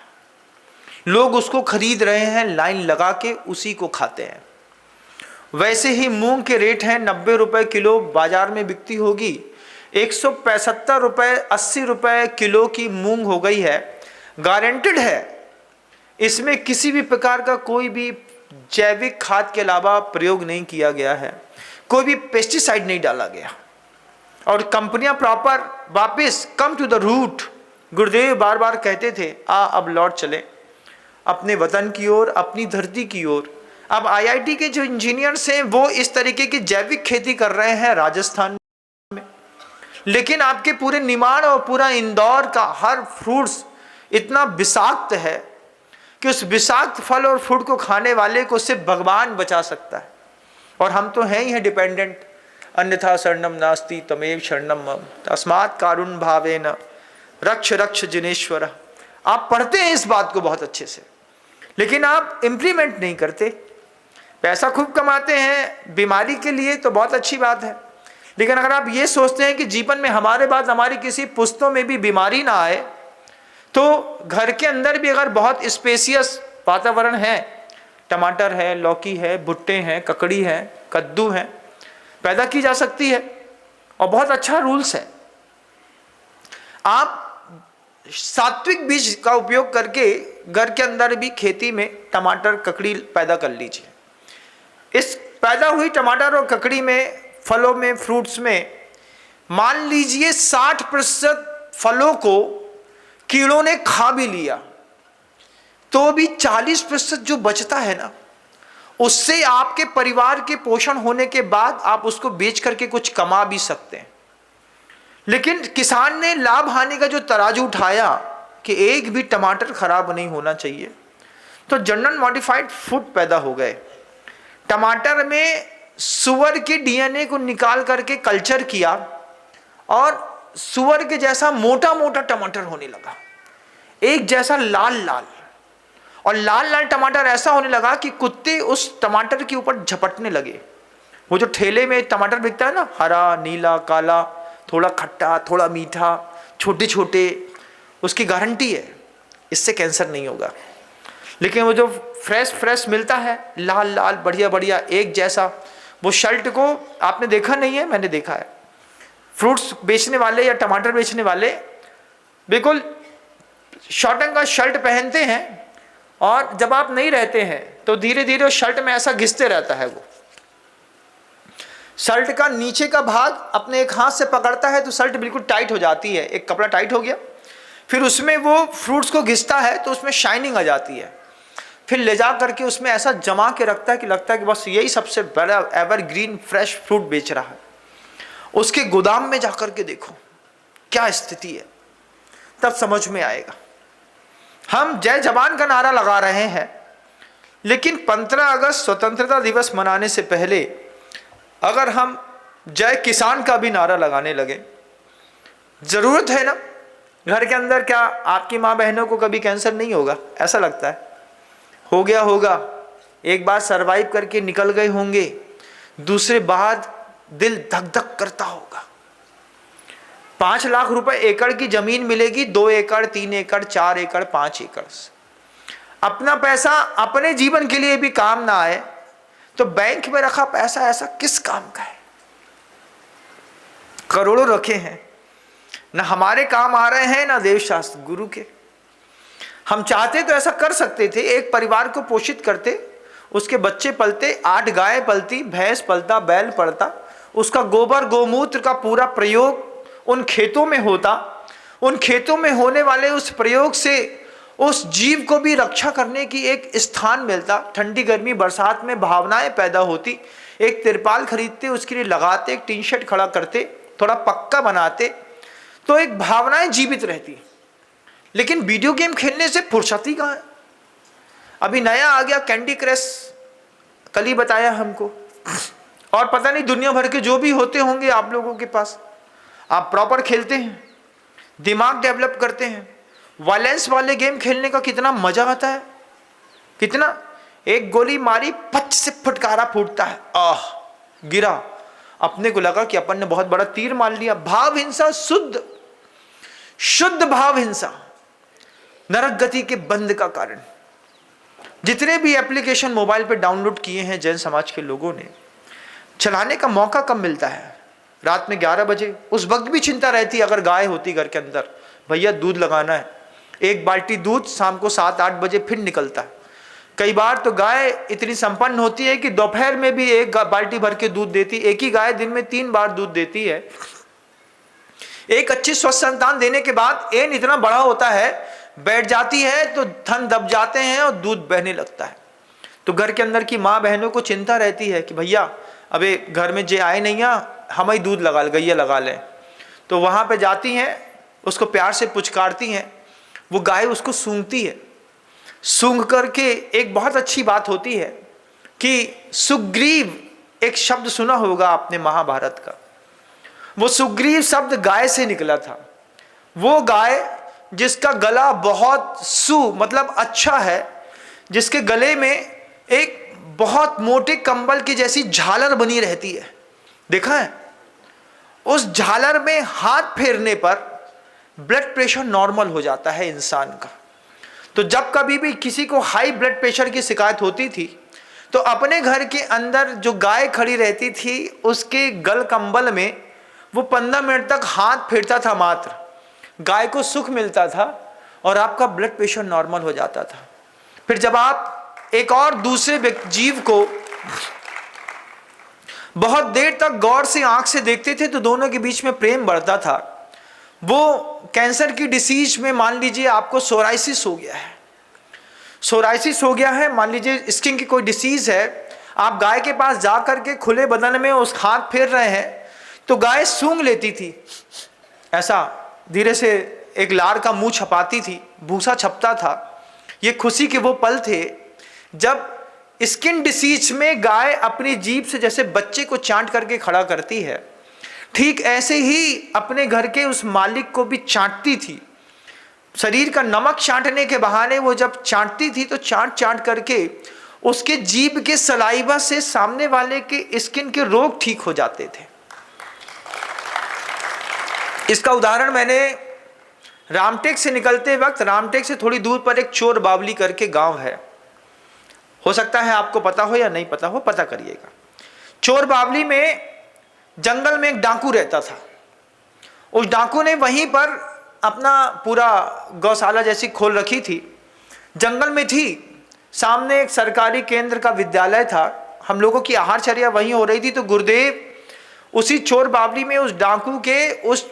Speaker 1: लोग उसको खरीद रहे हैं, लाइन लगा के उसी को खाते हैं। वैसे ही मूंग के रेट हैं 90 रुपए किलो, बाजार में बिकती होगी 175 रुपए, 80 रुपए किलो की मूंग हो गई है। गारंटेड है इसमें किसी भी प्रकार का कोई भी जैविक खाद के अलावा प्रयोग नहीं किया गया है, कोई भी पेस्टिसाइड नहीं डाला गया, और कंपनियां प्रॉपर वापस कम टू द रूट। गुरुदेव बार बार कहते थे अब लौट चले अपने वतन की ओर, अपनी धरती की ओर। अब IIT के जो इंजीनियर्स हैं वो इस तरीके की जैविक खेती कर रहे हैं राजस्थान में, लेकिन आपके पूरे निमाड़ और पूरा इंदौर का हर फ्रूट्स इतना विषाक्त है कि उस विषाक्त फल और फ्रूट को खाने वाले को सिर्फ भगवान बचा सकता है, और हम तो हैं ही हैं डिपेंडेंट। अन्यथा शरणम नास्ति तमेव शरणम मम तस्मात् कारुण्य भावेन रक्ष रक्ष जिनेश्वर। आप पढ़ते हैं इस बात को बहुत अच्छे से, लेकिन आप इम्प्लीमेंट नहीं करते। पैसा खूब कमाते हैं बीमारी के लिए तो बहुत अच्छी बात है, लेकिन अगर आप ये सोचते हैं कि जीवन में हमारे बाद हमारी किसी पुश्तों में भी बीमारी ना आए, तो घर के अंदर भी अगर बहुत स्पेसियस वातावरण है, टमाटर है, लौकी है, भुट्टे हैं, ककड़ी है, कद्दू है, पैदा की जा सकती है, और बहुत अच्छा रूल्स है। आप सात्विक बीज का उपयोग करके घर के अंदर भी खेती में टमाटर, ककड़ी पैदा कर लीजिए। इस पैदा हुई टमाटर और ककड़ी में, फलों में, फ्रूट्स में मान लीजिए 60% फलों को कीड़ों ने खा भी लिया, तो भी 40% जो बचता है ना, उससे आपके परिवार के पोषण होने के बाद आप उसको बेच करके कुछ कमा भी सकते हैं। लेकिन किसान ने लाभ हानि का जो तराजू उठाया कि एक भी टमाटर खराब नहीं होना चाहिए, तो जनरल मॉडिफाइड फूड पैदा हो गए। टमाटर में सुअर के DNA को निकाल करके कल्चर किया, और सुअर के जैसा मोटा मोटा टमाटर होने लगा, एक जैसा लाल लाल, और लाल लाल टमाटर ऐसा होने लगा कि कुत्ते उस टमाटर के ऊपर झपटने लगे। वो जो ठेले में टमाटर बिकता है ना, हरा, नीला, काला, थोड़ा खट्टा, थोड़ा मीठा, छोटे छोटे, उसकी गारंटी है इससे कैंसर नहीं होगा। लेकिन वो जो फ्रेश मिलता है, लाल लाल, बढ़िया बढ़िया, एक जैसा, वो शर्ट को आपने देखा नहीं है, मैंने देखा है, फ्रूट्स बेचने वाले या टमाटर बेचने वाले बिल्कुल शॉर्टन का शर्ट पहनते हैं, और जब आप नहीं रहते हैं तो धीरे धीरे उस शर्ट में ऐसा घिसते रहता है वो। शर्ट का नीचे का भाग अपने एक हाथ से पकड़ता है तो शर्ट बिल्कुल टाइट हो जाती है, एक कपड़ा टाइट हो गया, फिर उसमें वो फ्रूट्स को घिसता है तो उसमें शाइनिंग आ जाती है, फिर ले जा करके उसमें ऐसा जमा के रखता है कि लगता है कि बस यही सबसे बड़ा एवरग्रीन फ्रेश फ्रूट बेच रहा है। उसके गोदाम में जाकर के देखो क्या स्थिति है, तब समझ में आएगा। हम जय जवान का नारा लगा रहे हैं, लेकिन 15 अगस्त स्वतंत्रता दिवस मनाने से पहले अगर हम जय किसान का भी नारा लगाने लगे, जरूरत है ना। घर के अंदर क्या आपकी माँ बहनों को कभी कैंसर नहीं होगा? ऐसा लगता है हो गया होगा, एक बार सरवाइव करके निकल गए होंगे, दूसरे बाद दिल धक धक करता होगा। 5 लाख रुपए एकड़ की जमीन मिलेगी, 2 एकड़ 3 एकड़ 4 एकड़ 5 एकड़। अपना पैसा अपने जीवन के लिए भी काम ना आए तो बैंक में रखा पैसा ऐसा किस काम का है? करोड़ों रखे हैं, ना हमारे काम आ रहे हैं ना देव शास्त्र गुरु के। हम चाहते तो ऐसा कर सकते थे, एक परिवार को पोषित करते, उसके बच्चे पलते, 8 गाय पलती, भैंस पलता, बैल पलता, उसका गोबर गोमूत्र का पूरा प्रयोग उन खेतों में होता, उन खेतों में होने वाले उस प्रयोग से उस जीव को भी रक्षा करने की एक स्थान मिलता। ठंडी गर्मी बरसात में भावनाएं पैदा होती, एक तिरपाल खरीदते, उसके लिए लगाते, एक टीन शेड खड़ा करते, थोड़ा पक्का बनाते, तो एक भावनाएं जीवित रहती। लेकिन वीडियो गेम खेलने से फुर्सत ही कहाँ है? अभी नया आ गया कैंडी क्रश, कल ही बताया हमको, और पता नहीं दुनिया भर के जो भी होते होंगे आप लोगों के पास, आप प्रॉपर खेलते हैं, दिमाग डेवलप करते हैं। वायलेंस वाले गेम खेलने का कितना मजा आता है, कितना, एक गोली मारी पच से फुटकारा फूटता है, आह गिरा, अपने को लगा कि अपन ने बहुत बड़ा तीर मार लिया। भाव हिंसा, शुद्ध शुद्ध भाव हिंसा नरक गति के बंद का कारण। जितने भी एप्लीकेशन मोबाइल पे डाउनलोड किए हैं जैन समाज के लोगों ने, चलाने का मौका कब मिलता है? रात में 11 बजे। उस वक्त भी चिंता रहती अगर गाय होती घर के अंदर, भैया दूध लगाना है, 1 बाल्टी दूध शाम को 7-8 बजे फिर निकलता है। कई बार तो गाय इतनी संपन्न होती है कि दोपहर में भी 1 बाल्टी भर के दूध देती। एक ही गाय दिन में 3 बार दूध देती है। एक अच्छी स्वस्थ संतान देने के बाद एन इतना बड़ा होता है, बैठ जाती है तो थन दब जाते हैं और दूध बहने लगता है। तो घर के अंदर की माँ बहनों को चिंता रहती है कि भैया अबे घर में जे आए नहीं, हम ही दूध लगा गैया लगा लें। तो वहाँ पे जाती हैं, उसको प्यार से पुचकारती हैं, वो गाय उसको सूंघती है। सूंघ करके एक बहुत अच्छी बात होती है कि सुग्रीव, एक शब्द सुना होगा आपने महाभारत का, वो सुग्रीव शब्द गाय से निकला था। वो गाय जिसका गला बहुत मतलब अच्छा है, जिसके गले में एक बहुत मोटे कंबल की जैसी झालर बनी रहती है, देखा है? उस झालर में हाथ फेरने पर ब्लड प्रेशर नॉर्मल हो जाता है इंसान का। तो जब कभी भी किसी को हाई ब्लड प्रेशर की शिकायत होती थी तो अपने घर के अंदर जो गाय खड़ी रहती थी उसके गल कंबल में वो 15 मिनट तक हाथ फेरता था मात्र, गाय को सुख मिलता था और आपका ब्लड प्रेशर नॉर्मल हो जाता था। फिर जब आप एक और दूसरे जीव को बहुत देर तक गौर से आंख से देखते थे तो दोनों के बीच में प्रेम बढ़ता था। वो कैंसर की डिसीज में मान लीजिए आपको सोराइसिस हो गया है, सोराइसिस हो गया है, मान लीजिए स्किन की कोई डिसीज है, आप गाय के पास जा करके खुले बदन में उस हाथ फेर रहे हैं तो गाय सूंघ लेती थी, ऐसा धीरे से एक लार का मुंह छपाती थी, भूसा छपता था। ये खुशी के वो पल थे जब स्किन डिसीज में गाय अपनी जीभ से जैसे बच्चे को चाट करके खड़ा करती है, ठीक ऐसे ही अपने घर के उस मालिक को भी चाटती थी। शरीर का नमक चाटने के बहाने वो जब चाटती थी तो चाट करके उसके जीभ के सलाइवा से सामने वाले के स्किन के रोग ठीक हो जाते थे। इसका उदाहरण मैंने रामटेक से निकलते वक्त, रामटेक से थोड़ी दूर पर एक चोर बावली करके गांव है, हो सकता है आपको पता हो या नहीं पता हो, पता करिएगा। चोर बावली में जंगल में एक डाकू रहता था। उस डाकू ने वहीं पर अपना पूरा गौशाला जैसी खोल रखी थी, जंगल में थी, सामने एक सरकारी केंद्र का विद्यालय था, हम लोगों की आहारचर्या वहीं हो रही थी। तो गुरुदेव उसी चोर बावली में उस डाकू के उस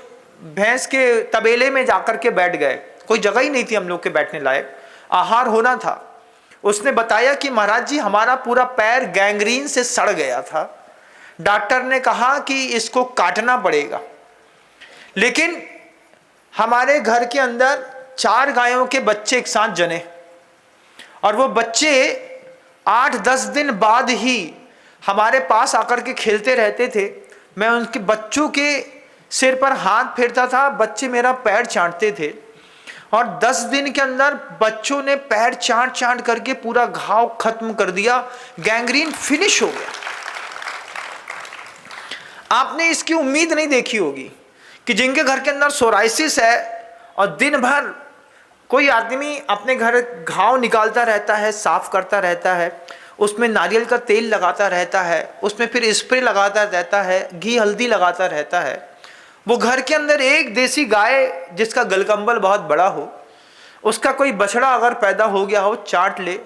Speaker 1: भैंस के तबेले में जाकर के बैठ गए। कोई जगह ही नहीं थी हम लोग के बैठने लायक, आहार होना था। उसने बताया कि महाराज जी हमारा पूरा पैर गैंग्रीन से सड़ गया था, डॉक्टर ने कहा कि इसको काटना पड़ेगा। लेकिन हमारे घर के अंदर 4 गायों के बच्चे एक साथ जने और वो बच्चे 8-10 दिन बाद ही हमारे पास आकर के खेलते रहते थे। मैं उनके बच्चों के सिर पर हाथ फेरता था, बच्चे मेरा पैर चाटते थे और 10 दिन के अंदर बच्चों ने पैर चाट करके पूरा घाव खत्म कर दिया, गैंग्रीन फिनिश हो गया। आपने इसकी उम्मीद नहीं देखी होगी कि जिनके घर के अंदर सोराइसिस है और दिन भर कोई आदमी अपने घर घाव निकालता रहता है, साफ करता रहता है, उसमें नारियल का तेल लगाता रहता है, उसमें फिर स्प्रे लगाता रहता है, घी हल्दी लगाता रहता है, वो घर के अंदर एक देसी गाय जिसका गलकंबल बहुत बड़ा हो, उसका कोई बछड़ा अगर पैदा हो गया हो, चाट ले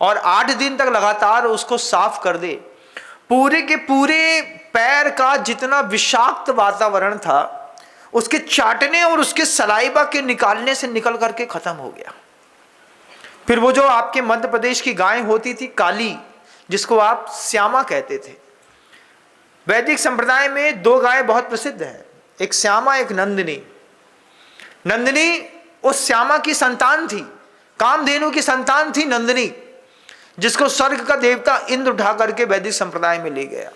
Speaker 1: और 8 दिन तक लगातार उसको साफ कर दे, पूरे के पूरे पैर का जितना विषाक्त वातावरण था उसके चाटने और उसके सलाइबा के निकालने से निकल करके खत्म हो गया। फिर वो जो आपके मध्य प्रदेश की गाय होती थी काली, जिसको आप श्यामा कहते थे, वैदिक संप्रदाय में 2 गाय बहुत प्रसिद्ध हैं, एक श्यामा एक नंदिनी। नंदिनी उस श्यामा की संतान थी, कामधेनु की संतान थी नंदिनी, जिसको स्वर्ग का देवता इंद्र उठा करके वैदिक संप्रदाय में ले गया।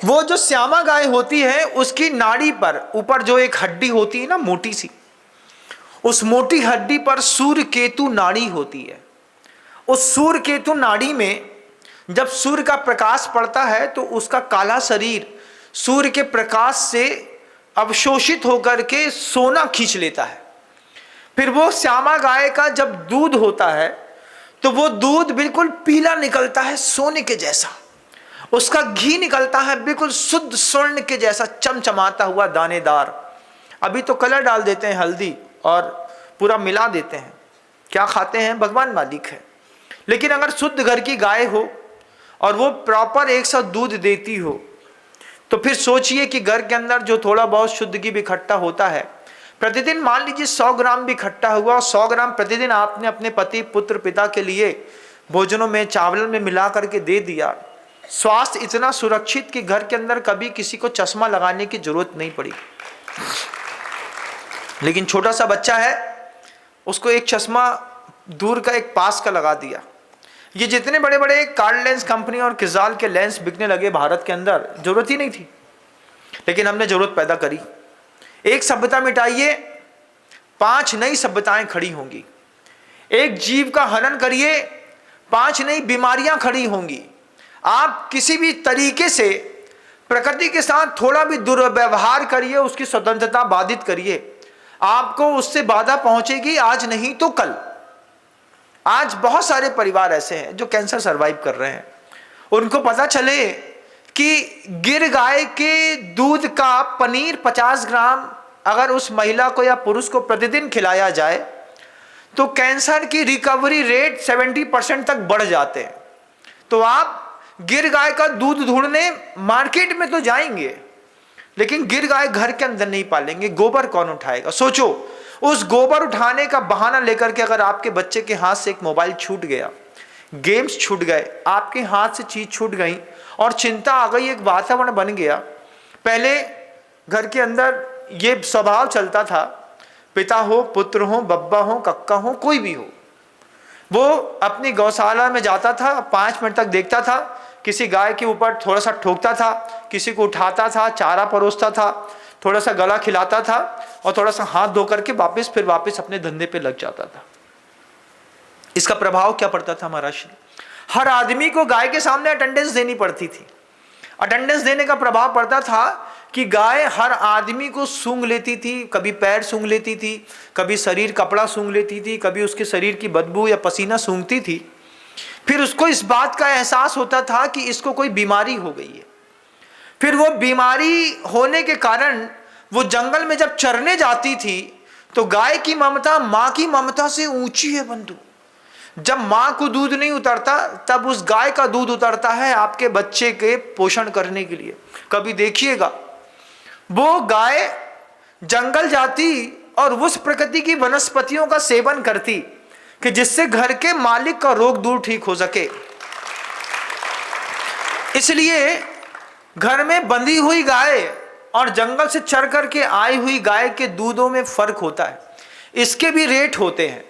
Speaker 1: वो जो श्यामा गाय होती है उसकी नाड़ी पर ऊपर जो एक हड्डी होती है ना मोटी सी, उस मोटी हड्डी पर सूर्य केतु नाड़ी होती है। उस सूर्य केतु नाड़ी में जब सूर्य का प्रकाश पड़ता है तो उसका काला शरीर सूर्य के प्रकाश से अवशोषित होकर के सोना खींच लेता है। फिर वो श्यामा गाय का जब दूध होता है तो वो दूध बिल्कुल पीला निकलता है, सोने के जैसा। उसका घी निकलता है बिल्कुल शुद्ध स्वर्ण के जैसा, चमचमाता हुआ, दानेदार। अभी तो कलर डाल देते हैं, हल्दी और पूरा मिला देते हैं, क्या खाते हैं भगवान मालिक है। लेकिन अगर शुद्ध घर की गाय हो और वो प्रॉपर 100 दूध देती हो तो फिर सोचिए कि घर के अंदर जो थोड़ा बहुत शुद्ध घी भी इकट्ठा होता है, प्रतिदिन मान लीजिए 100 ग्राम भी इकट्ठा हुआ और 100 ग्राम प्रतिदिन आपने अपने पति पुत्र पिता के लिए भोजनों में चावल में मिला करके दे दिया, स्वास्थ्य इतना सुरक्षित कि घर के अंदर कभी किसी को चश्मा लगाने की जरूरत नहीं पड़ी। लेकिन छोटा सा बच्चा है, उसको एक चश्मा दूर का एक पास का लगा दिया। ये जितने बड़े बड़े कार्ड लेंस कंपनी और किजाल के लेंस बिकने लगे भारत के अंदर, जरूरत ही नहीं थी, लेकिन हमने जरूरत पैदा करी। एक सभ्यता मिटाइए, 5 नई सभ्यताएं खड़ी होंगी। एक जीव का हनन करिए, 5 नई बीमारियां खड़ी होंगी। आप किसी भी तरीके से प्रकृति के साथ थोड़ा भी दुर्व्यवहार करिए, उसकी स्वतंत्रता बाधित करिए, आपको उससे बाधा पहुंचेगी, आज नहीं तो कल। आज बहुत सारे परिवार ऐसे हैं जो कैंसर सरवाइव कर रहे हैं। उनको पता चले कि गिर गाय के दूध का पनीर 50 ग्राम अगर उस महिला को या पुरुष को प्रतिदिन खिलाया जाए तो कैंसर की रिकवरी रेट 70% तक बढ़ जाते हैं। तो आप गिर गाय का दूध ढूंढने मार्केट में तो जाएंगे, लेकिन गिर गाय घर के अंदर नहीं पालेंगे। गोबर कौन उठाएगा? सोचो, उस गोबर उठाने का बहाना लेकर के अगर आपके बच्चे के हाथ से एक मोबाइल छूट गया, गेम्स छूट गए, आपके हाथ से चीज छूट गई और चिंता आ गई, एक वातावरण बन गया। पहले घर के अंदर ये स्वभाव चलता था, पिता हो, पुत्र हो, बब्बा हो, कक्का हो, कोई भी हो, वो अपनी गौशाला में जाता था, 5 मिनट तक देखता था, किसी गाय के ऊपर थोड़ा सा ठोकता था, किसी को उठाता था, चारा परोसता था, थोड़ा सा गला खिलाता था और थोड़ा सा हाथ धो करके वापस अपने धंधे पे लग जाता था। इसका प्रभाव क्या पड़ता था महाराज? हर आदमी को गाय के सामने अटेंडेंस देनी पड़ती थी। अटेंडेंस देने का प्रभाव पड़ता था कि गाय हर आदमी को सूंघ लेती थी, कभी पैर सूंघ लेती थी, कभी शरीर कपड़ा सूंघ लेती थी, कभी उसके शरीर की बदबू या पसीना सूंघती थी। फिर उसको इस बात का एहसास होता था कि इसको कोई बीमारी हो गई है। फिर वो बीमारी होने के कारण वो जंगल में जब चरने जाती थी तो गाय की ममता माँ की ममता से ऊंची है बंधु। जब माँ को दूध नहीं उतरता तब उस गाय का दूध उतरता है आपके बच्चे के पोषण करने के लिए। कभी देखिएगा वो गाय जंगल जाती और उस प्रकृति की वनस्पतियों का सेवन करती कि जिससे घर के मालिक का रोग दूर ठीक हो सके। इसलिए घर में बंधी हुई गाय और जंगल से चर करके आई हुई गाय के दूधों में फर्क होता है। इसके भी रेट होते हैं।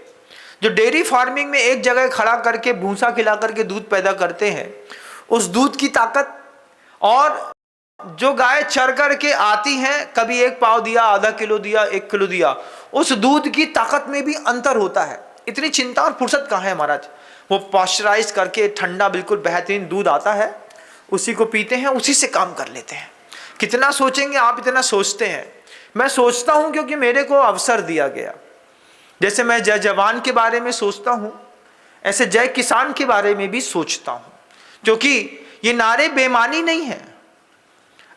Speaker 1: जो डेयरी फार्मिंग में एक जगह खड़ा करके भूसा खिला करके दूध पैदा करते हैं, उस दूध की ताकत और जो गाय चर करके आती हैं, कभी 1 पाव दिया, आधा किलो दिया, 1 किलो दिया, उस दूध की ताकत में भी अंतर होता है। इतनी चिंता और फुर्सत कहाँ है महाराज। वो पॉस्चराइज करके ठंडा बिल्कुल बेहतरीन दूध आता है, उसी को पीते हैं, उसी से काम कर लेते हैं। कितना सोचेंगे आप, इतना सोचते हैं। मैं सोचता हूँ क्योंकि मेरे को अवसर दिया गया। जैसे मैं जय जवान के बारे में सोचता हूँ, ऐसे जय किसान के बारे में भी सोचता हूँ, क्योंकि ये नारे बेमानी नहीं है।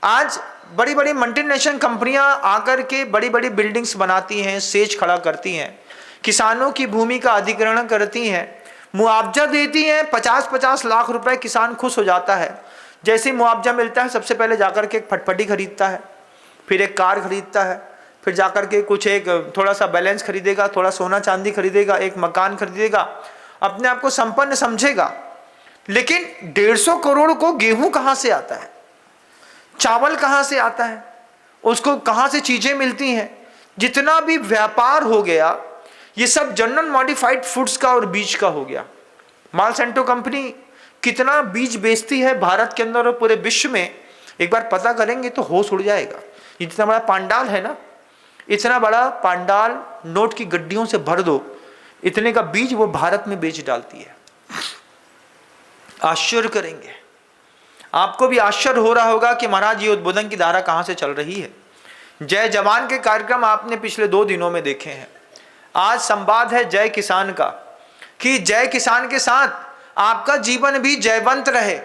Speaker 1: आज बड़ी बड़ी मल्टीनेशनल कंपनियां आकर के बड़ी बड़ी बिल्डिंग्स बनाती हैं, सेज खड़ा करती हैं, किसानों की भूमि का अधिग्रहण करती हैं, मुआवजा देती हैं, 50-50 लाख रुपए, किसान खुश हो जाता है। जैसे ही मुआवजा मिलता है सबसे पहले जाकर के एक फटफटी खरीदता है, फिर एक कार खरीदता है, फिर जाकर के कुछ एक थोड़ा सा बैलेंस खरीदेगा, थोड़ा सोना चांदी खरीदेगा, एक मकान खरीदेगा, अपने आप को संपन्न समझेगा। लेकिन 150 करोड़ को गेहूं कहाँ से आता है, चावल कहाँ से आता है, उसको कहाँ से चीज़ें मिलती हैं। जितना भी व्यापार हो गया ये सब जनरल मॉडिफाइड फूड्स का और बीज का हो गया। मालसेंटो कंपनी कितना बीज बेचती है भारत के अंदर और पूरे विश्व में, एक बार पता करेंगे तो होश उड़ जाएगा। इतना बड़ा पांडाल है ना, इतना बड़ा पांडाल नोट की गड्डियों से भर दो, इतने का बीज वो भारत में बेच डालती है। आश्चर्य करेंगे, आपको भी आश्चर्य हो रहा होगा कि महाराज ये उद्बोधन की धारा कहाँ से चल रही है। जय जवान के कार्यक्रम आपने पिछले 2 दिनों में देखे हैं। आज संवाद है जय किसान का, कि जय किसान के साथ आपका जीवन भी जयवंत रहे,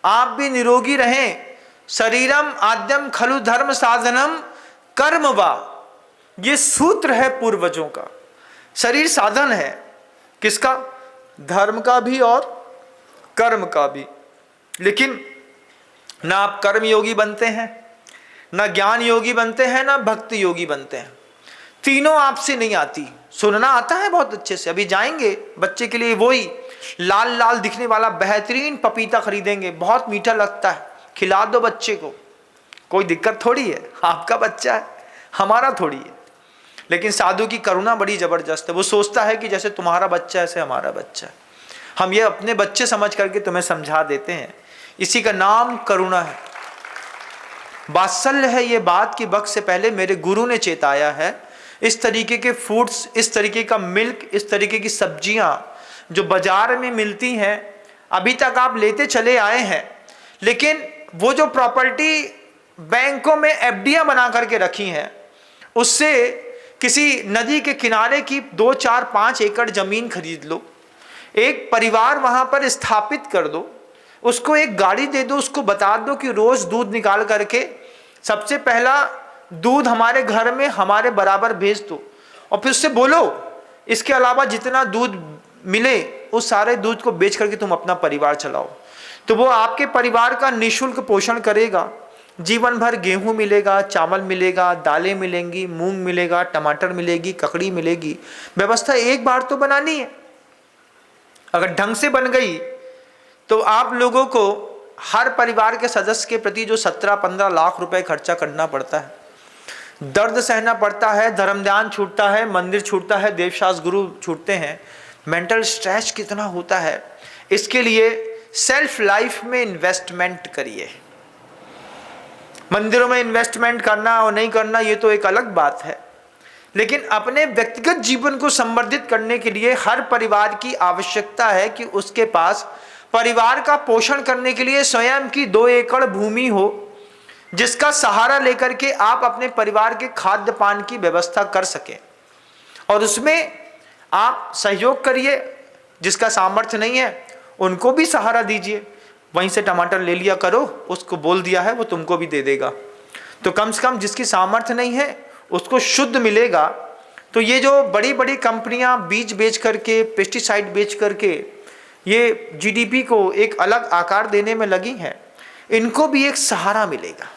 Speaker 1: आप भी निरोगी रहें। शरीरम आद्यम खलु धर्म साधनम कर्म वा, ये सूत्र है पूर्वजों का। शरीर साधन है किसका, धर्म का भी और कर्म का भी। लेकिन ना आप कर्म योगी बनते हैं, ना ज्ञान योगी बनते हैं, ना भक्ति योगी बनते हैं। तीनों आपसे नहीं आती। सुनना आता है बहुत अच्छे से, अभी जाएंगे बच्चे के लिए वही लाल लाल दिखने वाला बेहतरीन पपीता खरीदेंगे, बहुत मीठा लगता है, खिला दो बच्चे को, कोई दिक्कत थोड़ी है, आपका बच्चा है, हमारा थोड़ी है। लेकिन साधु की करुणा बड़ी जबरदस्त है, वो सोचता है कि जैसे तुम्हारा बच्चा ऐसे हमारा बच्चा है, हम ये अपने बच्चे समझ करके तुम्हें समझा देते हैं। इसी का नाम करुणा है, वात्सल्य है। ये बात कि वक्त से पहले मेरे गुरु ने चेताया है, इस तरीके के फूड्स, इस तरीके का मिल्क, इस तरीके की सब्जियां जो बाजार में मिलती हैं, अभी तक आप लेते चले आए हैं, लेकिन वो जो प्रॉपर्टी बैंकों में एफडियां बना करके रखी हैं, उससे किसी नदी के किनारे की 2, 4, 5 एकड़ जमीन खरीद लो, एक परिवार वहां पर स्थापित कर दो, उसको एक गाड़ी दे दो, उसको बता दो कि रोज दूध निकाल करके सबसे पहला दूध हमारे घर में हमारे बराबर भेज दो, और फिर उससे बोलो इसके अलावा जितना दूध मिले उस सारे दूध को बेच करके तुम अपना परिवार चलाओ। तो वो आपके परिवार का निःशुल्क पोषण करेगा। जीवन भर गेहूं मिलेगा, चावल मिलेगा, दालें मिलेंगी, मूंग मिलेगा, टमाटर मिलेगी, ककड़ी मिलेगी। व्यवस्था एक बार तो बनानी है। अगर ढंग से बन गई तो आप लोगों को हर परिवार के सदस्य के प्रति जो 17-15 लाख रुपए खर्चा करना पड़ता है, दर्द सहना पड़ता है, धर्म ध्यान छूटता है, मंदिर छूटता है, देवशास्त्र गुरु छूटते हैं, मेंटल स्ट्रेस कितना होता है। इसके लिए सेल्फ लाइफ में इन्वेस्टमेंट करिए। मंदिरों में इन्वेस्टमेंट करना और नहीं करना ये तो एक अलग बात है, लेकिन अपने व्यक्तिगत जीवन को संवर्धित करने के लिए हर परिवार की आवश्यकता है कि उसके पास परिवार का पोषण करने के लिए स्वयं की 2 एकड़ भूमि हो, जिसका सहारा लेकर के आप अपने परिवार के खाद्य पान की व्यवस्था कर सकें। और उसमें आप सहयोग करिए, जिसका सामर्थ्य नहीं है उनको भी सहारा दीजिए। वहीं से टमाटर ले लिया करो, उसको बोल दिया है वो तुमको भी दे देगा। तो कम से कम जिसकी सामर्थ्य नहीं है उसको शुद्ध मिलेगा, तो ये जो बड़ी बड़ी कंपनियां बीज बेच करके, पेस्टिसाइड बेच करके ये जीडीपी को एक अलग आकार देने में लगी हैं, इनको भी एक सहारा मिलेगा।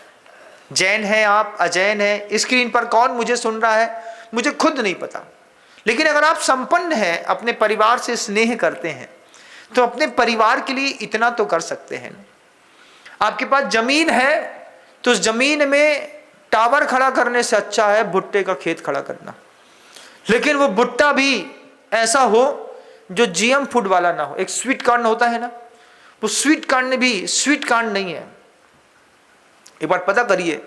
Speaker 1: जैन है आप, अजैन है, स्क्रीन पर कौन मुझे सुन रहा है मुझे खुद नहीं पता, लेकिन अगर आप संपन्न हैं, अपने परिवार से स्नेह करते हैं, तो अपने परिवार के लिए इतना तो कर सकते हैं। आपके पास जमीन है तो उस जमीन में टावर खड़ा करने से अच्छा है भुट्टे का खेत खड़ा करना, लेकिन वो भुट्टा भी ऐसा हो जो जीएम फूड वाला ना हो। एक स्वीट कॉर्न होता है ना, वो स्वीट कॉर्न भी स्वीट कॉर्न नहीं है। एक बार पता करिए,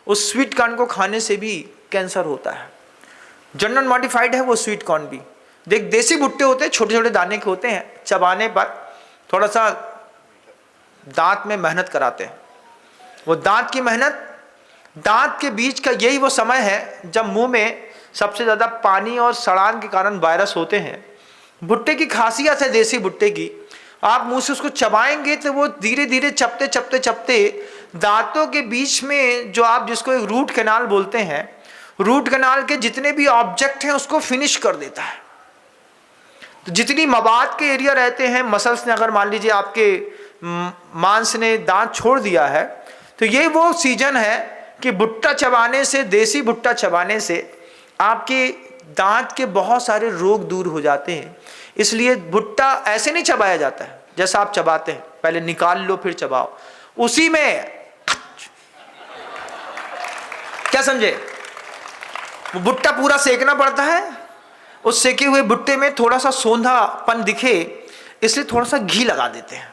Speaker 1: उस स्वीट कॉर्न को खाने से भी कैंसर होता है। जनरल मॉडिफाइड है वो स्वीट कॉर्न भी। देख, देसी भुट्टे होते हैं, छोटे छोटे दाने के होते हैं, चबाने पर थोड़ा सा दांत में मेहनत कराते हैं। वो दांत की मेहनत, दांत के बीच का यही वो समय है जब मुंह में सबसे ज़्यादा पानी और सड़ान के कारण वायरस होते हैं। भुट्टे की खासियत है देसी भुट्टे की, आप मुंह से उसको चबाएंगे तो वो धीरे धीरे चपते चपते चपते दांतों के बीच में, जो आप जिसको एक रूट कैनाल बोलते हैं, रूट कैनाल के जितने भी ऑब्जेक्ट हैं उसको फिनिश कर देता है। तो जितनी मवाद के एरिया रहते हैं, मसल्स ने, अगर मान लीजिए आपके मांस ने दांत छोड़ दिया है, तो ये वो सीजन है कि भुट्टा चबाने से, देसी भुट्टा चबाने से आपके दांत के बहुत सारे रोग दूर हो जाते हैं। इसलिए भुट्टा ऐसे नहीं चबाया जाता है जैसा आप चबाते हैं, पहले निकाल लो फिर चबाओ, उसी में क्या समझे, वो भुट्टा पूरा सेकना पड़ता है। उस सेके हुए भुट्टे में थोड़ा सा सोंधापन दिखे इसलिए थोड़ा सा घी लगा देते हैं।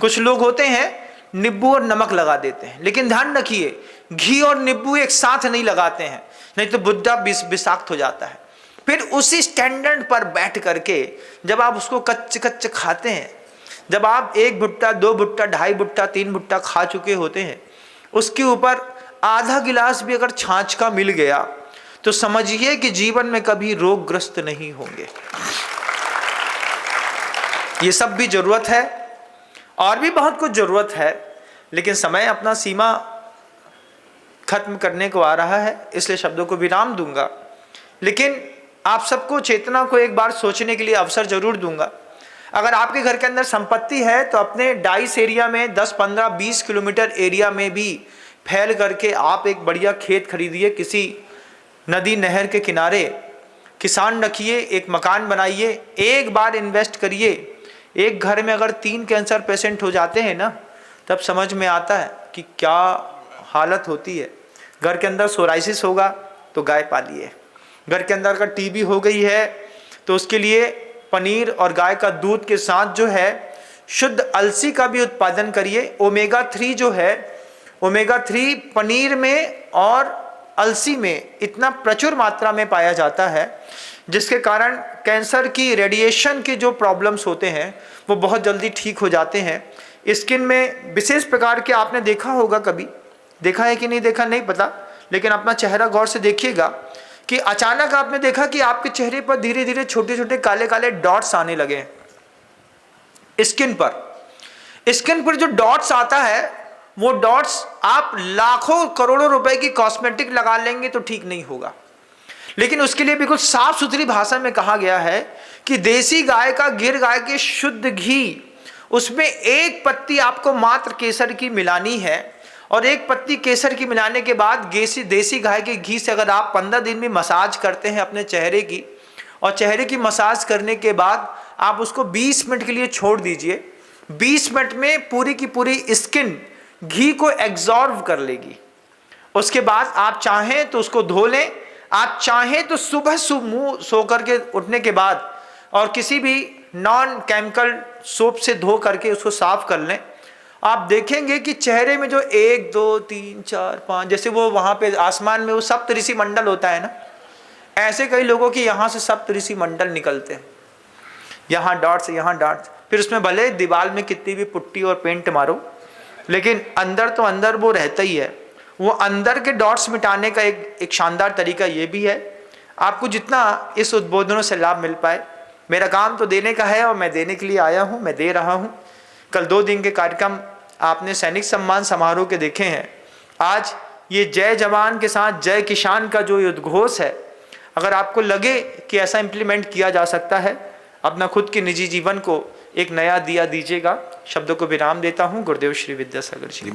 Speaker 1: कुछ लोग होते हैं नींबू और नमक लगा देते हैं, लेकिन ध्यान रखिए घी और नींबू एक साथ नहीं लगाते हैं, नहीं तो भुट्टा विषाक्त हो जाता है। फिर उसी स्टैंडर्ड पर बैठ करके जब आप उसको कच्चे कच्चे खाते हैं, जब आप 1 भुट्टा, 2 भुट्टा, 2.5 भुट्टा, 3 भुट्टा खा चुके होते हैं, उसके ऊपर आधा गिलास भी अगर छाछ का मिल गया तो समझिए कि जीवन में कभी रोगग्रस्त नहीं होंगे। ये सब भी जरूरत है और भी बहुत कुछ जरूरत है, लेकिन समय अपना सीमा खत्म करने को आ रहा है, इसलिए शब्दों को विराम दूंगा। लेकिन आप सबको चेतना को एक बार सोचने के लिए अवसर जरूर दूंगा। अगर आपके घर के अंदर संपत्ति है तो अपने डाइस एरिया में 10, 15, 20 किलोमीटर एरिया में भी फैल करके आप एक बढ़िया खेत खरीदिए, किसी नदी नहर के किनारे किसान रखिए, एक मकान बनाइए, एक बार इन्वेस्ट करिए। एक घर में अगर 3 कैंसर पेशेंट हो जाते हैं ना, तब समझ में आता है कि क्या हालत होती है। घर के अंदर सोराइसिस होगा तो गाय पालिए, घर के अंदर अगर टीबी हो गई है तो उसके लिए पनीर और गाय का दूध के साथ जो है शुद्ध अलसी का भी उत्पादन करिए। ओमेगा 3 जो है, ओमेगा 3 पनीर में और अलसी में इतना प्रचुर मात्रा में पाया जाता है, जिसके कारण कैंसर की रेडिएशन के जो प्रॉब्लम्स होते हैं वो बहुत जल्दी ठीक हो जाते हैं। स्किन में विशेष प्रकार के, आपने देखा होगा, कभी देखा है कि नहीं देखा नहीं पता, लेकिन अपना चेहरा गौर से देखिएगा कि अचानक आपने देखा कि आपके चेहरे पर धीरे धीरे छोटे छोटे काले काले डॉट्स आने लगे हैं स्किन पर। स्किन पर जो डॉट्स आता है, वो डॉट्स आप लाखों करोड़ों रुपए की कॉस्मेटिक लगा लेंगे तो ठीक नहीं होगा, लेकिन उसके लिए बिल्कुल साफ सुथरी भाषा में कहा गया है कि देसी गाय का, गिर गाय के शुद्ध घी, उसमें 1 पत्ती आपको मात्र केसर की मिलानी है, और 1 पत्ती केसर की मिलाने के बाद देसी गाय के घी से अगर आप 15 दिन में मसाज करते हैं अपने चेहरे की, और चेहरे की मसाज करने के बाद आप उसको 20 मिनट के लिए छोड़ दीजिए, 20 मिनट में पूरी की पूरी स्किन घी को एब्जॉर्ब कर लेगी। उसके बाद आप चाहें तो उसको धो लें, आप चाहें तो सुबह मुंह सो करके उठने के बाद और किसी भी नॉन केमिकल सोप से धो करके उसको साफ कर लें। आप देखेंगे कि चेहरे में जो 1, 2, 3, 4, 5, जैसे वो वहाँ पे आसमान में वो सप्तऋषि मंडल होता है ना, ऐसे कई लोगों की यहाँ से सप्तऋषि मंडल निकलते हैं, यहाँ डॉट्स, यहाँ डॉट्स। फिर उसमें भले दीवार में कितनी भी पुट्टी और पेंट मारो, लेकिन अंदर तो अंदर वो रहता ही है। वो अंदर के डॉट्स मिटाने का एक शानदार तरीका ये भी है। आपको जितना इस उद्बोधनों से लाभ मिल पाए, मेरा काम तो देने का है और मैं देने के लिए आया हूँ, मैं दे रहा हूँ। कल 2 दिन के कार्यक्रम आपने सैनिक सम्मान समारोह के देखे हैं। आज ये जय जवान के साथ जय किसान का जो उद्घोष है, अगर आपको लगे कि ऐसा इम्प्लीमेंट किया जा सकता है, अपना खुद के निजी जीवन को एक नया दिया दीजिएगा। शब्दों को विराम देता हूँ। गुरुदेव श्री विद्यासागर जी।